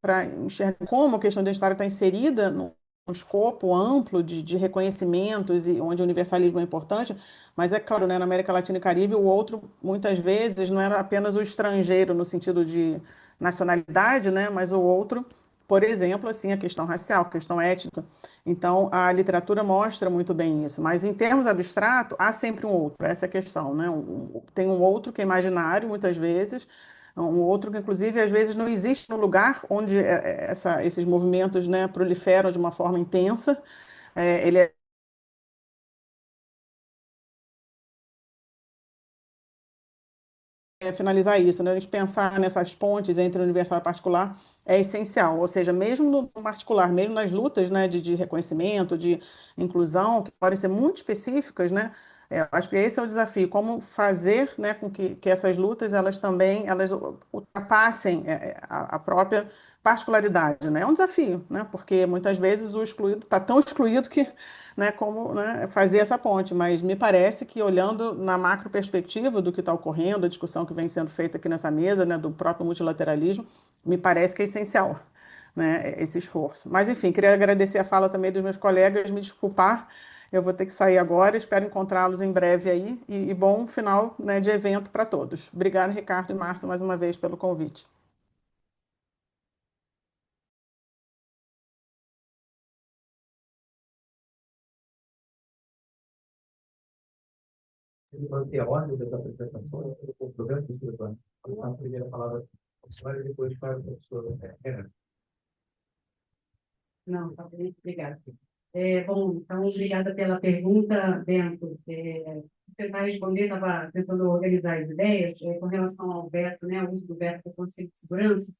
para enxergar como a questão identitária está inserida num escopo amplo de reconhecimentos e onde o universalismo é importante, mas é claro, né, na América Latina e Caribe, o outro, muitas vezes, não era apenas o estrangeiro no sentido de nacionalidade, né, mas o outro, por exemplo, assim, a questão racial, a questão étnica. Então, a literatura mostra muito bem isso, mas em termos abstratos, há sempre um outro, essa é a questão, né? Tem um outro que é imaginário, muitas vezes, um outro que, inclusive, às vezes não existe no lugar onde esses movimentos, né, proliferam de uma forma intensa. Ele finalizar isso, né? A gente pensar nessas pontes entre o universal e o particular é essencial, ou seja, mesmo no particular, mesmo nas lutas, né, de reconhecimento, de inclusão, que podem ser muito específicas, né? Acho que esse é o desafio, como fazer, né, com que essas lutas elas também elas ultrapassem a própria particularidade, né? É um desafio, né? Porque muitas vezes o excluído está tão excluído que, né, como, né, fazer essa ponte, mas me parece que olhando na macro perspectiva do que está ocorrendo, a discussão que vem sendo feita aqui nessa mesa, né, do próprio multilateralismo, me parece que é essencial, né, esse esforço. Mas, enfim, queria agradecer a fala também dos meus colegas, me desculpar, eu vou ter que sair agora, espero encontrá-los em breve aí, e bom final, né, de evento para todos. Obrigada, Ricardo e Márcio, mais uma vez pelo convite. Manter a ordem das apresentações, o programa que você vai a primeira palavra para a senhora e depois para o professor Renato. Não, tá bem, obrigada. Bom, então, obrigada pela pergunta, Bento. Tentar responder, estava tentando organizar as ideias com relação ao veto, né, ao uso do veto do Conselho de Segurança.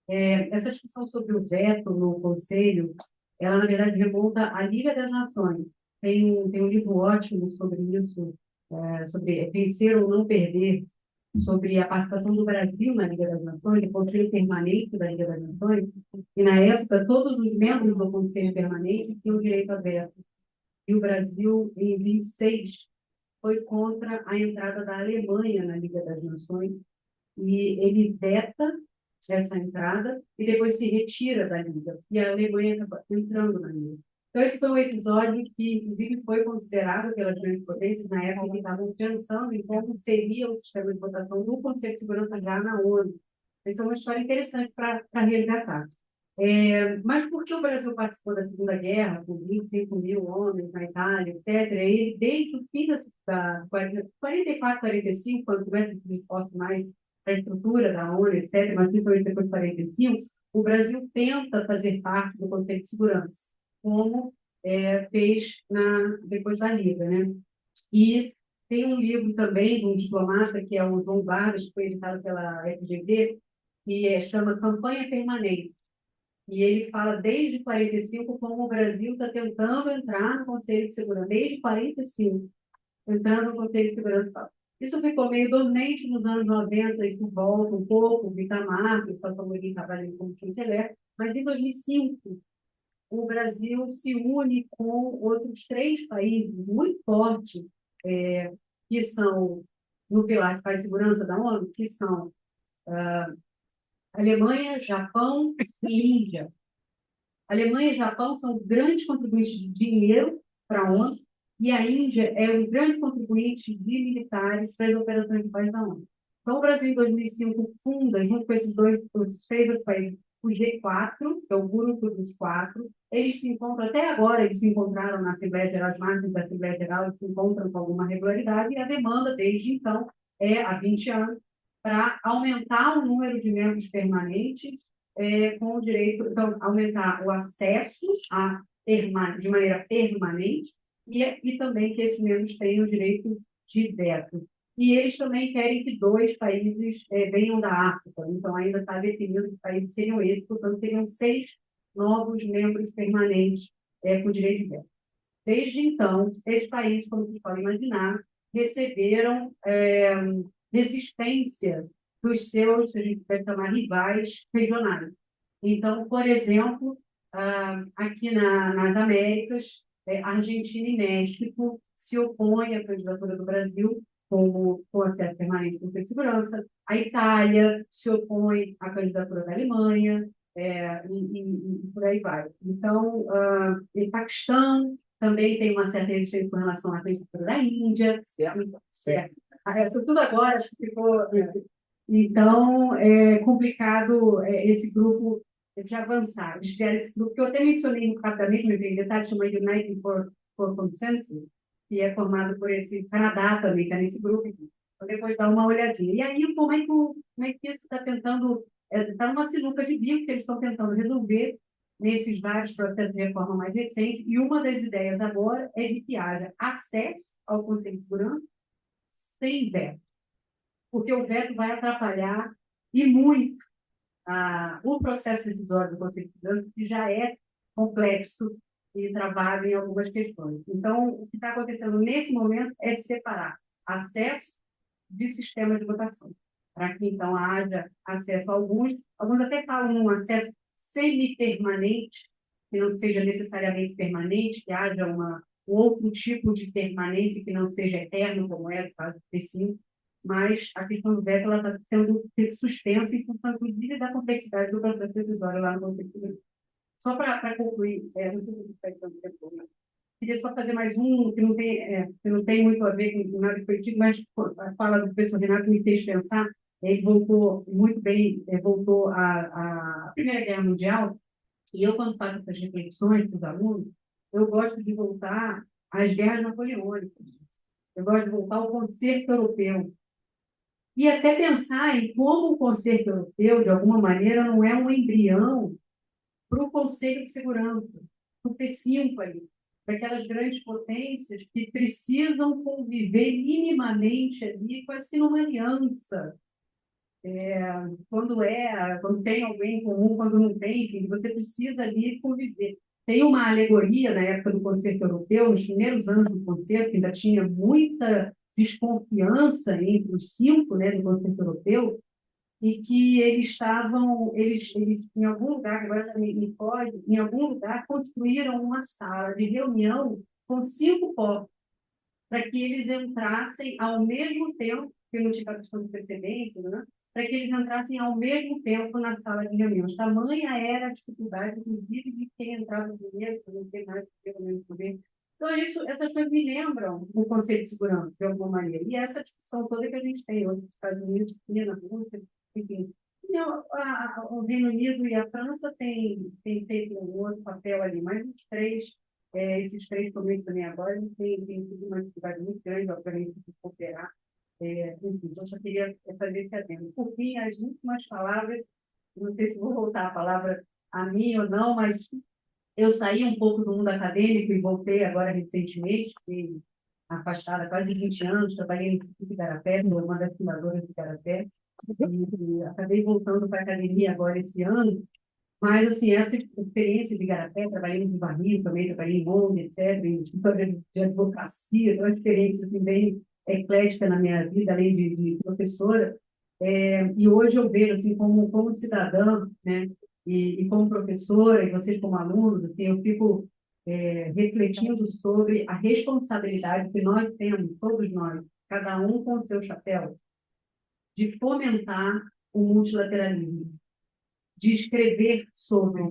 Essa discussão sobre o veto no Conselho, ela, na verdade, remonta à Liga das Nações. Tem um livro ótimo sobre isso, sobre vencer ou não perder, sobre a participação do Brasil na Liga das Nações, o Conselho Permanente da Liga das Nações, e na época todos os membros do Conselho Permanente tinham direito a veto. E o Brasil, em 26, foi contra a entrada da Alemanha na Liga das Nações, e ele veta essa entrada e depois se retira da Liga, e a Alemanha acaba entrando na Liga. Então, esse foi um episódio que, inclusive, foi considerado pelas grandes potências, na época que estavam pensando em como seria o sistema de votação no Conselho de Segurança já na ONU. Essa é uma história interessante para resgatar. Mas por que o Brasil participou da Segunda Guerra, com 25 mil homens na Itália, etc.? Ele, desde o fim da 44, 45, quando começa a se esforço mais para a estrutura da ONU, etc., mas principalmente depois de 45, o Brasil tenta fazer parte do Conselho de Segurança, como fez depois da Liga, né? E tem um livro também de um diplomata, que é o João Vargas, que foi editado pela FGV, que chama Campanha Permanente. E ele fala desde 45 como o Brasil está tentando entrar no Conselho de Segurança, desde 45, entrando no Conselho de Segurança e tal. Isso ficou meio dormente nos anos 90, e volta um pouco, o Itamar, que está trabalhando como chanceler, mas em 2005 o Brasil se une com outros 3 países muito fortes, que são, no pilar de paz e segurança da ONU, que são Alemanha, Japão e Índia. Alemanha e Japão são grandes contribuintes de dinheiro para a ONU, e a Índia é um grande contribuinte de militares para as operações de paz da ONU. Então, o Brasil, em 2005, funda, junto com esses 3 outros países, o G4, que é o grupo dos 4. Eles se encontram, até agora, eles se encontraram na Assembleia Geral, as máquinas da Assembleia Geral, eles se encontram com alguma regularidade, e a demanda, desde então, há 20 anos, para aumentar o número de membros permanentes, com o direito, então, aumentar o acesso de maneira permanente e também que esses membros tenham o direito de veto. E eles também querem que 2 países venham da África, então ainda está definido que países seriam esses, portanto seriam 6 novos membros permanentes com direito de veto. Desde então, esses países, como vocês podem imaginar, receberam resistência dos seus, se a gente pode chamar, rivais regionais. Então, por exemplo, aqui nas Américas, Argentina e México se opõem à candidatura do Brasil com acesso permanente ao Conselho de Segurança. A Itália se opõe à candidatura da Alemanha, e por aí vai. Então, o Paquistão também tem uma certa resistência com relação à candidatura da Índia. Certo. Isso tudo agora, acho que ficou... Então, é complicado esse grupo de avançar. Eles criaram esse grupo, que eu até mencionei rapidamente, não tem detalhe, chama United for Consensus, que é formado por esse Canadá também, que é nesse grupo. Então, depois dá uma olhadinha. E aí, como é que isso está tentando... Está numa sinuca de bico que eles estão tentando resolver nesses vários processos de reforma mais recentes. E uma das ideias agora é de que haja acesso ao Conselho de Segurança sem veto, porque o veto vai atrapalhar e muito o processo decisório do Conselho de Segurança, que já é complexo e travado em algumas questões. Então, o que está acontecendo nesse momento é separar acesso de sistema de votação, para que, então, haja acesso a alguns até falam um acesso semi-permanente, que não seja necessariamente permanente, que haja um outro tipo de permanência que não seja eterno, como é o caso do P5, mas a questão do veto está sendo suspensa em função, inclusive, da complexidade do processo decisório lá no Conselho de Segurança. Só para concluir, não sei se você está tempo, né? Queria só fazer mais um, que não tem muito a ver com nada que foi dito, mas a fala do professor Renato me fez pensar. Ele voltou muito bem, voltou à Primeira Guerra Mundial, e eu, quando faço essas reflexões com os alunos, eu gosto de voltar às guerras napoleônicas, eu gosto de voltar ao concerto europeu, e até pensar em como o concerto europeu, de alguma maneira, não é um embrião para o Conselho de Segurança, para o P5 ali, para aquelas grandes potências que precisam conviver minimamente ali, quase que numa aliança. Quando tem alguém em comum, quando não tem, enfim, você precisa ali conviver. Tem uma alegoria na época do Concerto Europeu, nos primeiros anos do Concerto, que ainda tinha muita desconfiança entre os 5, né, do Concerto Europeu, e que eles em algum lugar, agora já me pode, em algum lugar construíram uma sala de reunião com 5 povos, para que eles entrassem ao mesmo tempo, que não tinha questão de precedência, né? Para que eles entrassem ao mesmo tempo na sala de reunião. Tamanha era a dificuldade, inclusive, de quem entrava primeiro, para não ter mais pelo menos poder. Então, essas coisas me lembram o Conselho de Segurança, de alguma maneira. E essa discussão toda que a gente tem hoje nos Estados Unidos, China, Rússia, enfim, assim, o Reino Unido e a França têm feito um outro papel ali, mas os três, esses três que eu mencionei agora, eles têm tido uma dificuldade muito grande, obviamente, de cooperar. Enfim, eu só queria fazer esse adendo. Por fim, as últimas palavras, não sei se vou voltar a palavra a mim ou não, mas eu saí um pouco do mundo acadêmico e voltei agora recentemente, fiquei afastada há quase 20 anos, trabalhei no Instituto Igarapé, fui uma das fundadoras do Igarapé, e acabei voltando para a academia agora esse ano, mas, assim, essa experiência de Igarapé, trabalhei em Barril também, trabalhei em ONG, etc., em escritório de advocacia, uma experiência, assim, bem eclética na minha vida, além de professora, e hoje eu vejo, assim, como cidadã, né, e como professora, e vocês como alunos, assim, eu fico refletindo sobre a responsabilidade que nós temos, todos nós, cada um com o seu chapéu, de fomentar o multilateralismo, de escrever sobre,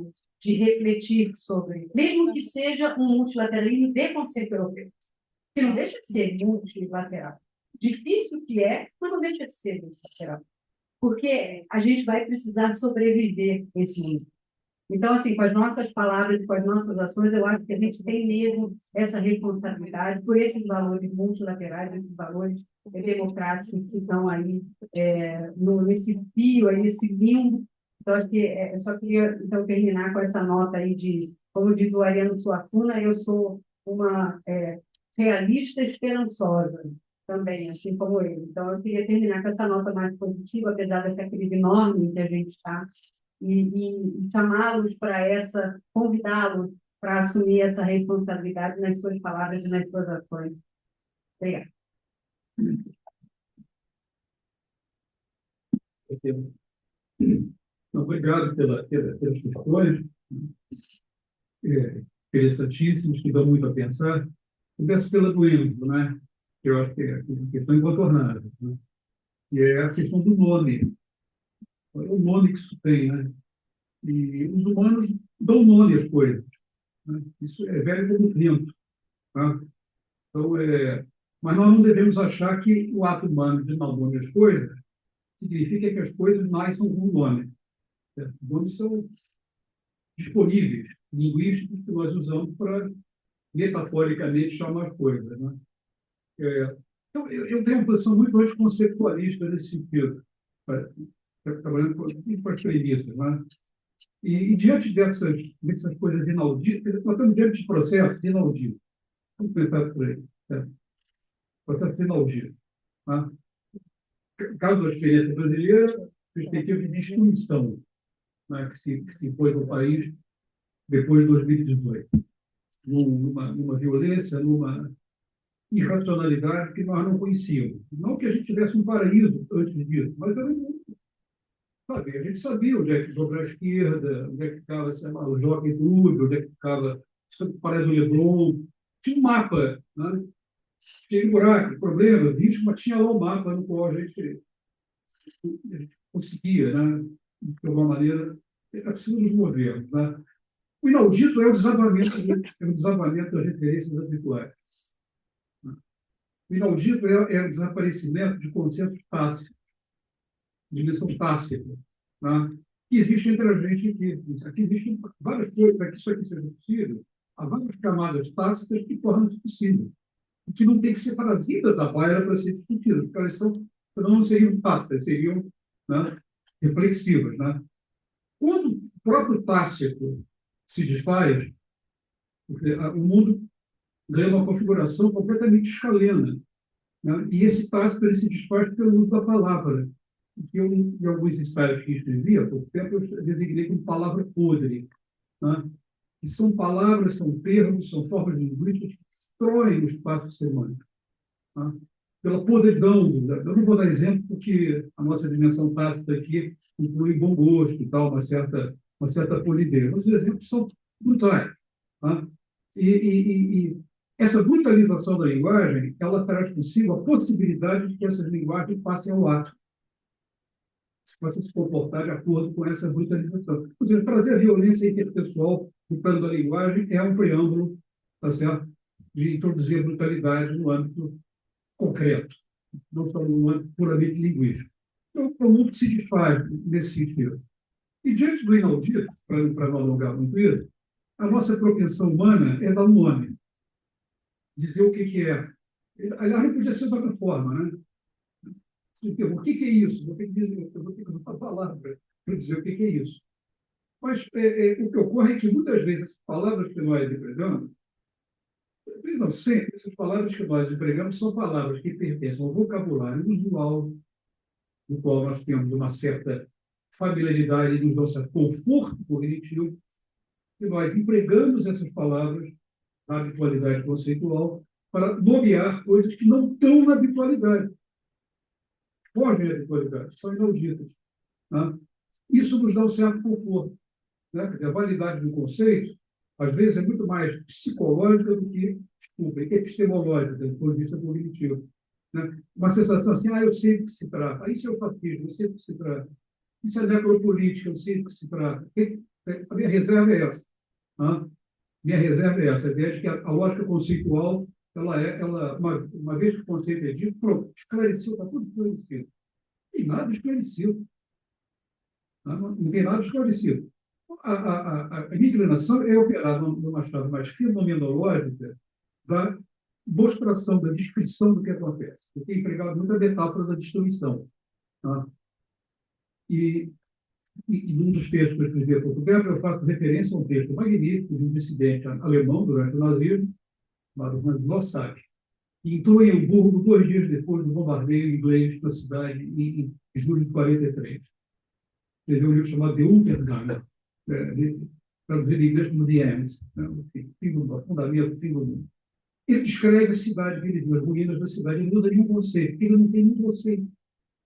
de refletir sobre, mesmo que seja um multilateralismo de conceito europeu, que não deixa de ser multilateral. Difícil que é, mas não deixa de ser multilateral. Porque a gente vai precisar sobreviver nesse mundo. Então, assim, com as nossas palavras, com as nossas ações, eu acho que a gente tem mesmo essa responsabilidade por esses valores multilaterais, esses valores democráticos que estão aí nesse fio, aí, nesse limbo. Então, acho que eu só queria então, terminar com essa nota aí de, como diz o Ariano Suassuna, eu sou uma realista esperançosa também, assim como ele. Então, eu queria terminar com essa nota mais positiva, apesar dessa crise enorme que a gente está, e chamá-los para convidá-los para assumir essa responsabilidade nas suas palavras e nas suas ações. Obrigada. Obrigado pelas questões interessantíssimas, que dão muito a pensar. Começo pela do ênfilo, né? Eu acho que é uma questão incontornável, né? E é a questão do nome. O nome que isso tem, né? E os humanos dão nome às coisas, né? Isso é velho como vento, tá? Então, mas nós não devemos achar que o ato humano de dar nome às coisas significa que as coisas nascem com um nome. Certo? Os nomes são disponíveis, linguísticos, que nós usamos para, metaforicamente, chamar as coisas, né? Eu tenho uma posição muito anticonceptualista nesse sentido, trabalhando com as premissas, né? E diante dessas coisas inauditas, nós estamos diante de processos inauditos. Vamos pensar por aí. Certo? Processos inauditos. Tá? Caso da experiência brasileira, perspectiva de destruição, né, que se impôs no país depois de 2018. Numa violência, numa irracionalidade que nós não conhecíamos. Não que a gente tivesse um paraíso antes disso, mas era sabe, a gente sabia onde é que dobrou a esquerda, onde é que ficava o Jockey Clube, onde é que ficava o Paraíso Leblon. Tinha um mapa, né? Tinha buraco, problema, risco, mas tinha lá o mapa no qual a gente conseguia, né? De alguma maneira, era preciso nos movermos. Né? O inaudito é o desabamento das referências habituais. O inaudito é o desaparecimento de conceitos tácitos, de lição tácita, né? Que existe entre a gente aqui. Aqui existem várias coisas, para que isso aqui seja possível, há várias camadas tácitas que tornam isso possível, e que não tem que ser trazidas da baila para ser discutidas, porque elas não seriam tácitas, seriam, né, reflexivas. Né? Quando o próprio Tácito se desfaz, o mundo ganha uma configuração completamente escalena. Né? E esse Tácito ele se desfaz pelo uso da palavra, que eu, em alguns ensaios que escrevi há pouco tempo, eu designei como palavra podre. Né? Que são palavras, são termos, são formas linguísticas que destroem o espaço semântico. Né? Pela podridão. Eu não vou dar exemplo, porque a nossa dimensão tácita aqui inclui bom gosto e tal, uma certa polidez. Mas os exemplos são brutais. Tá? E essa brutalização da linguagem, ela traz consigo a possibilidade de que essas linguagens passem ao ato, possam se comportar de acordo com essa brutalização. Ou seja, trazer a violência interpessoal no plano da linguagem é um preâmbulo, tá certo? De introduzir a brutalidade no âmbito concreto, não só no âmbito puramente linguístico. Então, é um mundo que se desfaz nesse sentido. E diante do inaudito, para não alongar muito isso, a nossa propensão humana é dar um nome, dizer o que é. Aliás, não podia ser de outra forma, né? Então, o que é isso? Vou ter que dizer, eu vou ter que usar uma palavra para dizer o que é isso. Mas o que ocorre é que, muitas vezes, as palavras que nós empregamos, não sempre, essas palavras que nós empregamos são palavras que pertencem ao vocabulário usual, no qual nós temos uma certa familiaridade e um certo conforto cognitivo, e nós empregamos essas palavras na habitualidade conceitual para nomear coisas que não estão na habitualidade, fogem da habitualidade, são inauditas. Né? Isso nos dá um certo conforto. Né? Quer dizer, a validade do conceito, às vezes, é muito mais psicológica do que, epistemológica, do ponto de vista cognitivo. Né? Uma sensação assim, eu sei do que se trata. Isso é o fascismo, eu sei do que se trata. Isso é necropolítica, eu sei do que se trata. A minha reserva é essa. Né? Minha reserva é essa, a ideia de que a lógica conceitual, uma vez que o conceito é dito, pronto, esclareceu, está tudo esclarecido. E nada esclarecido. Não tem nada esclarecido. A minha inclinação é operar numa chave mais fenomenológica da mostração, da descrição do que acontece. Eu tenho empregado muita metáfora da destruição. Tá? E num dos textos que eu escrevi a Portugal, eu faço referência a um texto magnífico de um dissidente alemão durante o nazismo, chamado Hans Lossack, que entrou em Hamburgo 2 dias depois do bombardeio inglês da cidade, em julho de 43. Escreveu um livro chamado The Untergang, traduzido em inglês como The End, né? O fundamento, o fim do mundo. Ele descreve a cidade que ele viu, as ruínas da cidade, ele não usa nenhum conceito, ele não tem nenhum conceito.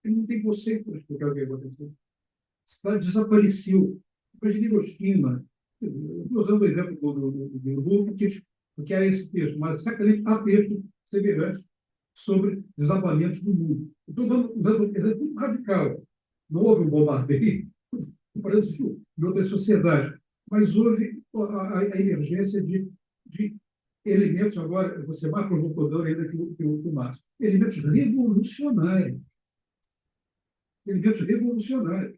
Ele não tem conceito para explicar o que aconteceu. A cidade desapareceu. Depois de Hiroshima, estou usando o exemplo do Hamburgo, porque é esse texto, mas certamente há textos semelhantes sobre desabamentos do mundo. Estou dando um exemplo muito radical. Não houve um bombardeio no Brasil e outras sociedades, mas houve a emergência de elementos, agora, você mais provocador ainda que o Márcio, elementos revolucionários. Elementos revolucionários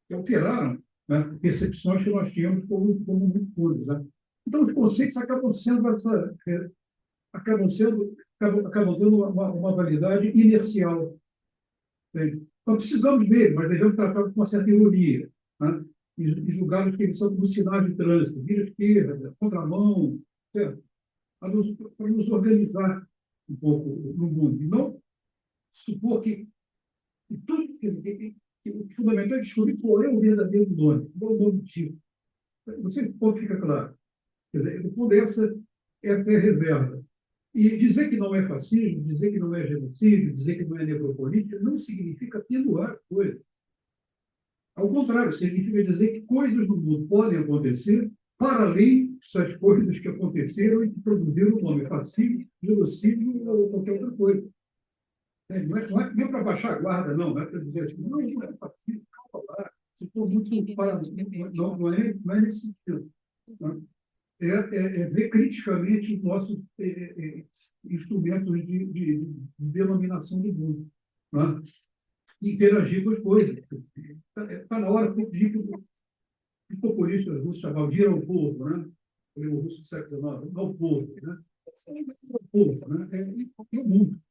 que alteraram, né, percepções que nós tínhamos como muito puras. Né? Então, os conceitos acabam tendo uma validade inercial. Né? Então, precisamos dele, mas devemos tratá-los com uma certa ironia, né? E julgá-los que eles são como sinais de trânsito, vira esquerda, contramão, certo? Para nos organizar um pouco no mundo. E não supor que tudo que o fundamental é descobrir qual é o verdadeiro nome, qual é o nome tipo. Não sei se o ponto fica claro. Quer dizer, no fundo, essa é a reserva. E dizer que não é fascismo, dizer que não é genocídio, dizer que não é necropolítica, não significa atenuar coisas. Ao contrário, significa dizer que coisas no mundo podem acontecer para além das coisas que aconteceram e que produziram o nome fascismo, genocídio ou qualquer outra coisa. Não é para baixar a guarda, não é para dizer assim, não é fascismo, calma lá, se for muito para... Não é nesse sentido. Não. É ver criticamente os nossos instrumentos de denominação do mundo. Né? E interagir com as coisas. Está na hora de os populistas russos chamavam de ir ao povo, né? O russo do século XIX, ao povo. Né? O povo, né? É o mundo.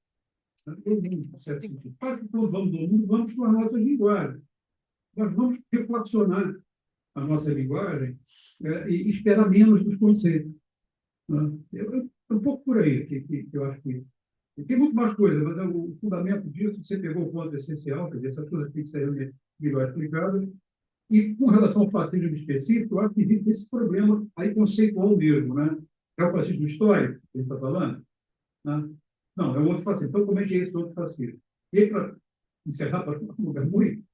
É o mundo, em certo sentido. Para que nós vamos ao mundo, vamos com as nossas linguagens. Nós vamos reflacionar a nossa linguagem e esperar menos dos conceitos. Né? É um pouco por aí que eu acho que... Tem muito mais coisa, mas o fundamento disso, você pegou o ponto essencial, quer dizer, essas coisas que estão melhor explicadas. E com relação ao fascismo específico, eu acho que existe esse problema aí conceitual mesmo. Né? É o fascismo histórico que ele está falando? Né? Não, é um outro fascismo. Então, como é que é esse outro fascismo? E aí, para encerrar, para um lugar muito,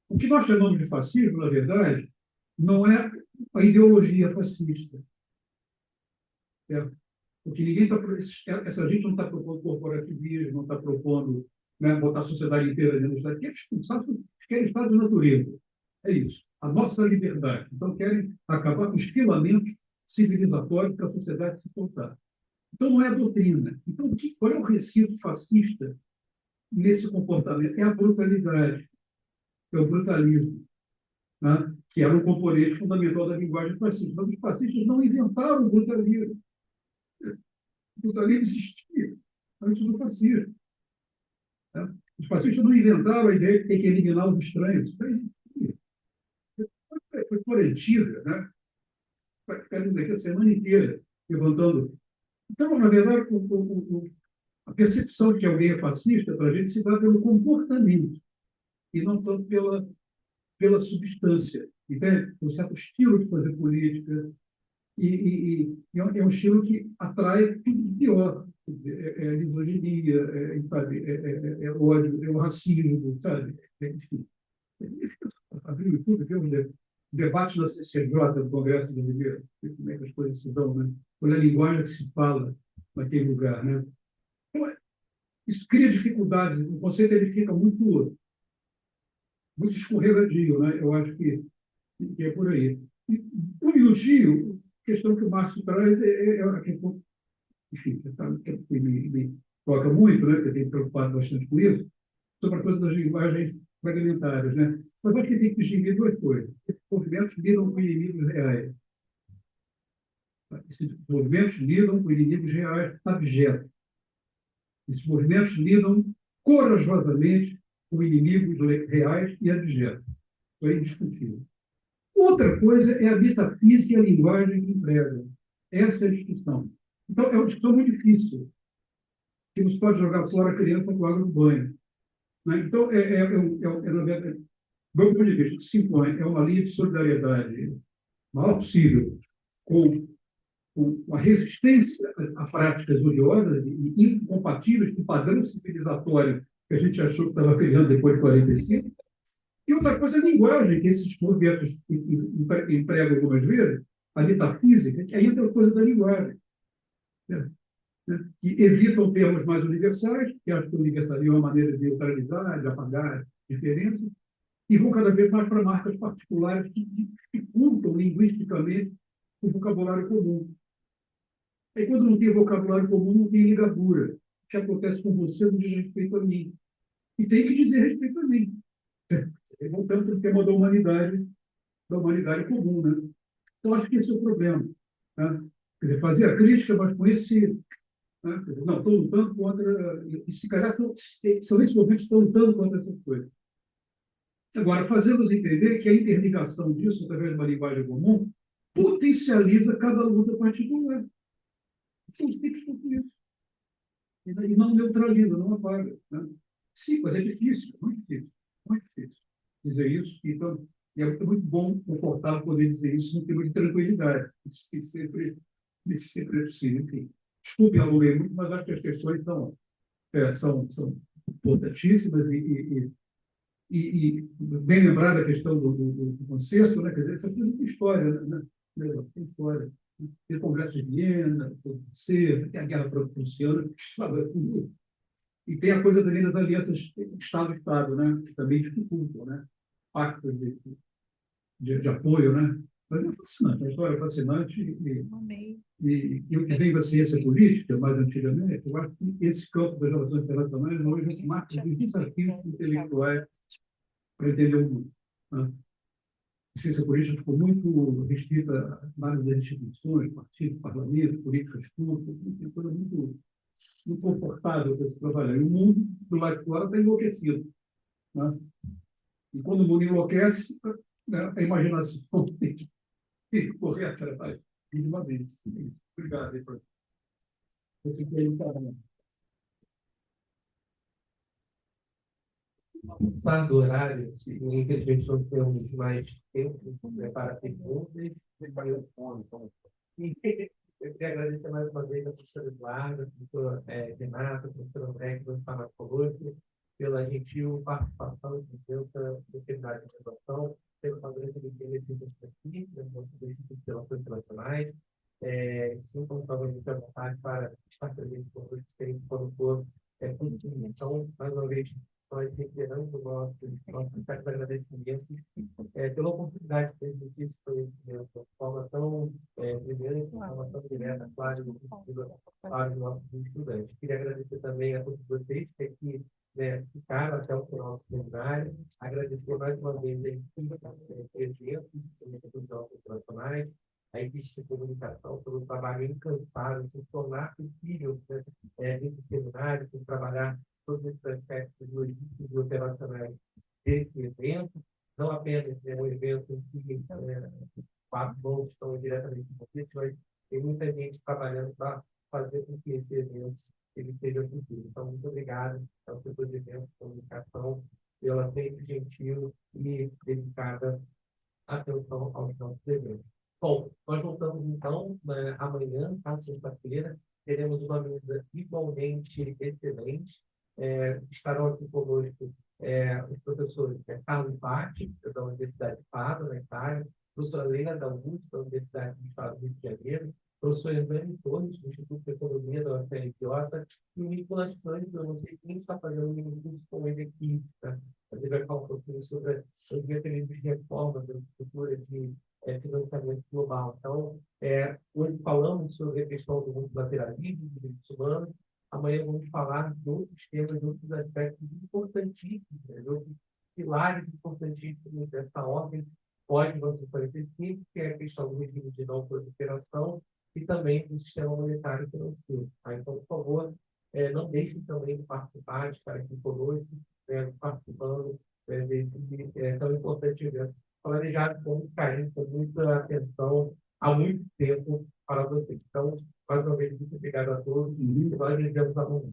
o que nós chamamos de fascismo, na verdade, não é a ideologia fascista. Porque essa gente não está propondo corporativismo, não está propondo, né, botar a sociedade inteira dentro do Estado. Querem Estado de natureza. É isso. A nossa liberdade. Então, querem acabar com os filamentos civilizatórios que a sociedade se portar. Então, não é a doutrina. Então, qual é o recinto fascista nesse comportamento é a brutalidade, é o brutalismo, né? Que é um componente fundamental da linguagem fascista. Mas os fascistas não inventaram o brutalismo. O brutalismo existia antes do fascismo. Né? Os fascistas não inventaram a ideia de ter que eliminar os estranhos. Isso não existia. Foi florentida, né? Vai ficar daqui a semana inteira levantando. Então, na verdade, a percepção de que alguém é fascista para a gente se dá pelo comportamento e não tanto pela substância. Entende? Um certo estilo de fazer política é um estilo que atrai tudo de pior. Quer dizer, a misoginia, sabe? É o ódio, é o racismo, sabe? Enfim. Abriu tudo, viu? Debate na CCJ, do Congresso Brasileiro, como é que as coisas se dão, né? Olha a linguagem que se fala naquele lugar, né? Então, isso cria dificuldades. O conceito ele fica muito escorregadio, né? Eu acho que é por aí. E, um minutinho, a questão que o Márcio traz é a questão, enfim, que me toca muito, né? Que eu tenho preocupado bastante com isso, sobre a coisa das linguagens fragmentárias, né? Mas acho que tem que distinguir duas coisas. Esses movimentos lidam com inimigos reais. Esses movimentos lidam com inimigos reais abjetos. Esses movimentos lidam corajosamente com inimigos reais e abjetos. Isso é indiscutível. Outra coisa é a metafísica e a linguagem que empregam. Essa é a discussão. Então, é uma discussão muito difícil, que não se pode jogar fora a criança com água do banho. Né? Então, na verdade, do meu ponto de vista, o que se impõe é uma linha de solidariedade maior possível com a resistência a práticas odiosas e incompatíveis com o padrão civilizatório que a gente achou que estava criando depois de 45. E outra coisa é a linguagem, que esses movimentos empregam algumas vezes, a metafísica, que aí entra a coisa da linguagem, né? Que evitam termos mais universais, que acho que o universalismo é uma maneira de neutralizar, de apagar diferenças, e vão cada vez mais para marcas particulares que dificultam linguisticamente o vocabulário comum. Aí, quando não tem vocabulário comum, não tem ligadura. O que acontece com você não diz respeito a mim. E tem que dizer respeito a mim. Voltando para o tema da humanidade comum. Né? Então, acho que esse é o problema. Né? Quer dizer, fazer a crítica, mas com esse. Né? Dizer, não, estou lutando contra. E se calhar são esses movimentos que estão lutando contra essas coisas. Agora, fazê-los entender que a interligação disso, através de uma linguagem comum, potencializa cada luta particular. Tem que discutir isso. E não neutraliza, não apaga. Né? Sim, mas é difícil, muito difícil dizer isso. Então, é muito bom, confortável poder dizer isso no tema de tranquilidade. Isso sempre é possível. Enfim, desculpe, alonguei muito, mas acho que as questões são importantíssimas e bem lembrada a questão do concerto, né? Quer dizer, essa coisa de história, né? Tem história. Tem o Congresso de Viena, tem a Guerra Franco-Prussiana, que estava tudo. E tem a coisa também das alianças Estado-Estado, né? Que também dificultam, né? Pactos de apoio, né? Mas é fascinante, a história é fascinante. E o que vem da ciência política, mais antigamente, eu acho que esse campo das relações internacionais hoje marca os desafios intelectuais para entender o mundo. Né? A ciência política ficou muito restrita a várias instituições, partidos, parlamentos, políticas públicas, uma coisa muito confortável para se trabalhar. E o mundo, do lado de fora, está enlouquecido. Né? E quando o mundo enlouquece, né, a imaginação tem que correr atrás de uma vez. Obrigado, Heitor. Eu fiquei aí, tá, né? Passado o horário, infelizmente não temos mais tempo para perguntas. E eu queria agradecer mais uma vez a professora Eduarda, a professora Renata, a professora André, que nos fala conosco, pela gentil participação de dessa oportunidade de apresentação, pelo padrão de benefícios aqui, das relações internacionais. Sintam novamente à vontade para estar presente conosco, quando for possível. Então, mais uma vez, nós reiteramos o nosso agradecimento pela oportunidade de transmitir esse conhecimento de forma tão brilhante, de forma tão direta, clara e objetiva para os nossos estudantes. Queria agradecer também a todos vocês que aqui, né, mais uma vez, a eventos, principalmente dos jogos internacionais, a equipe de comunicação, pelo trabalho incansável, por tornar possível, né, esse seminário, por trabalhar todos esses aspectos logísticos e operacionais desse evento, não apenas um evento em que quatro mãos estão diretamente envolvidos, mas tem muita gente trabalhando para fazer com que esse evento ele seja possível. Então, muito obrigado ao setor de eventos e comunicação pela sempre gentil e dedicada atenção aos nossos eventos. Bom, nós voltamos então amanhã, à sexta-feira, teremos uma mesa igualmente excelente. Estarão aqui conosco os professores Carlos Batti, da Universidade de Padua, na Itália, professora Leila Augusto, da Universidade do Estado do Rio de Janeiro, professor Hernani Torres, do Instituto de Economia da UFRJ, e o Nicolas Cândido, eu não sei quem está fazendo um curso com ele aqui, tá? Ele vai falar um pouquinho sobre os mecanismos de reforma da estrutura de financiamento global. Então, hoje falamos sobre a questão do multilateralismo, dos direitos humanos. Amanhã vamos falar de outros temas, de outros aspectos importantíssimos, né, de outros pilares importantíssimos dessa ordem pós-1945, que é a questão do regime de não proliferação e também do sistema monetário e financeiro. Tá? Então, por favor, não deixem também de participar, de estar aqui conosco, participando desse tão importante evento, planejado com muito carinho, com muita atenção, há muito tempo para vocês. Então, mais uma vez, muito obrigado a todos e nós nos vemos amanhã.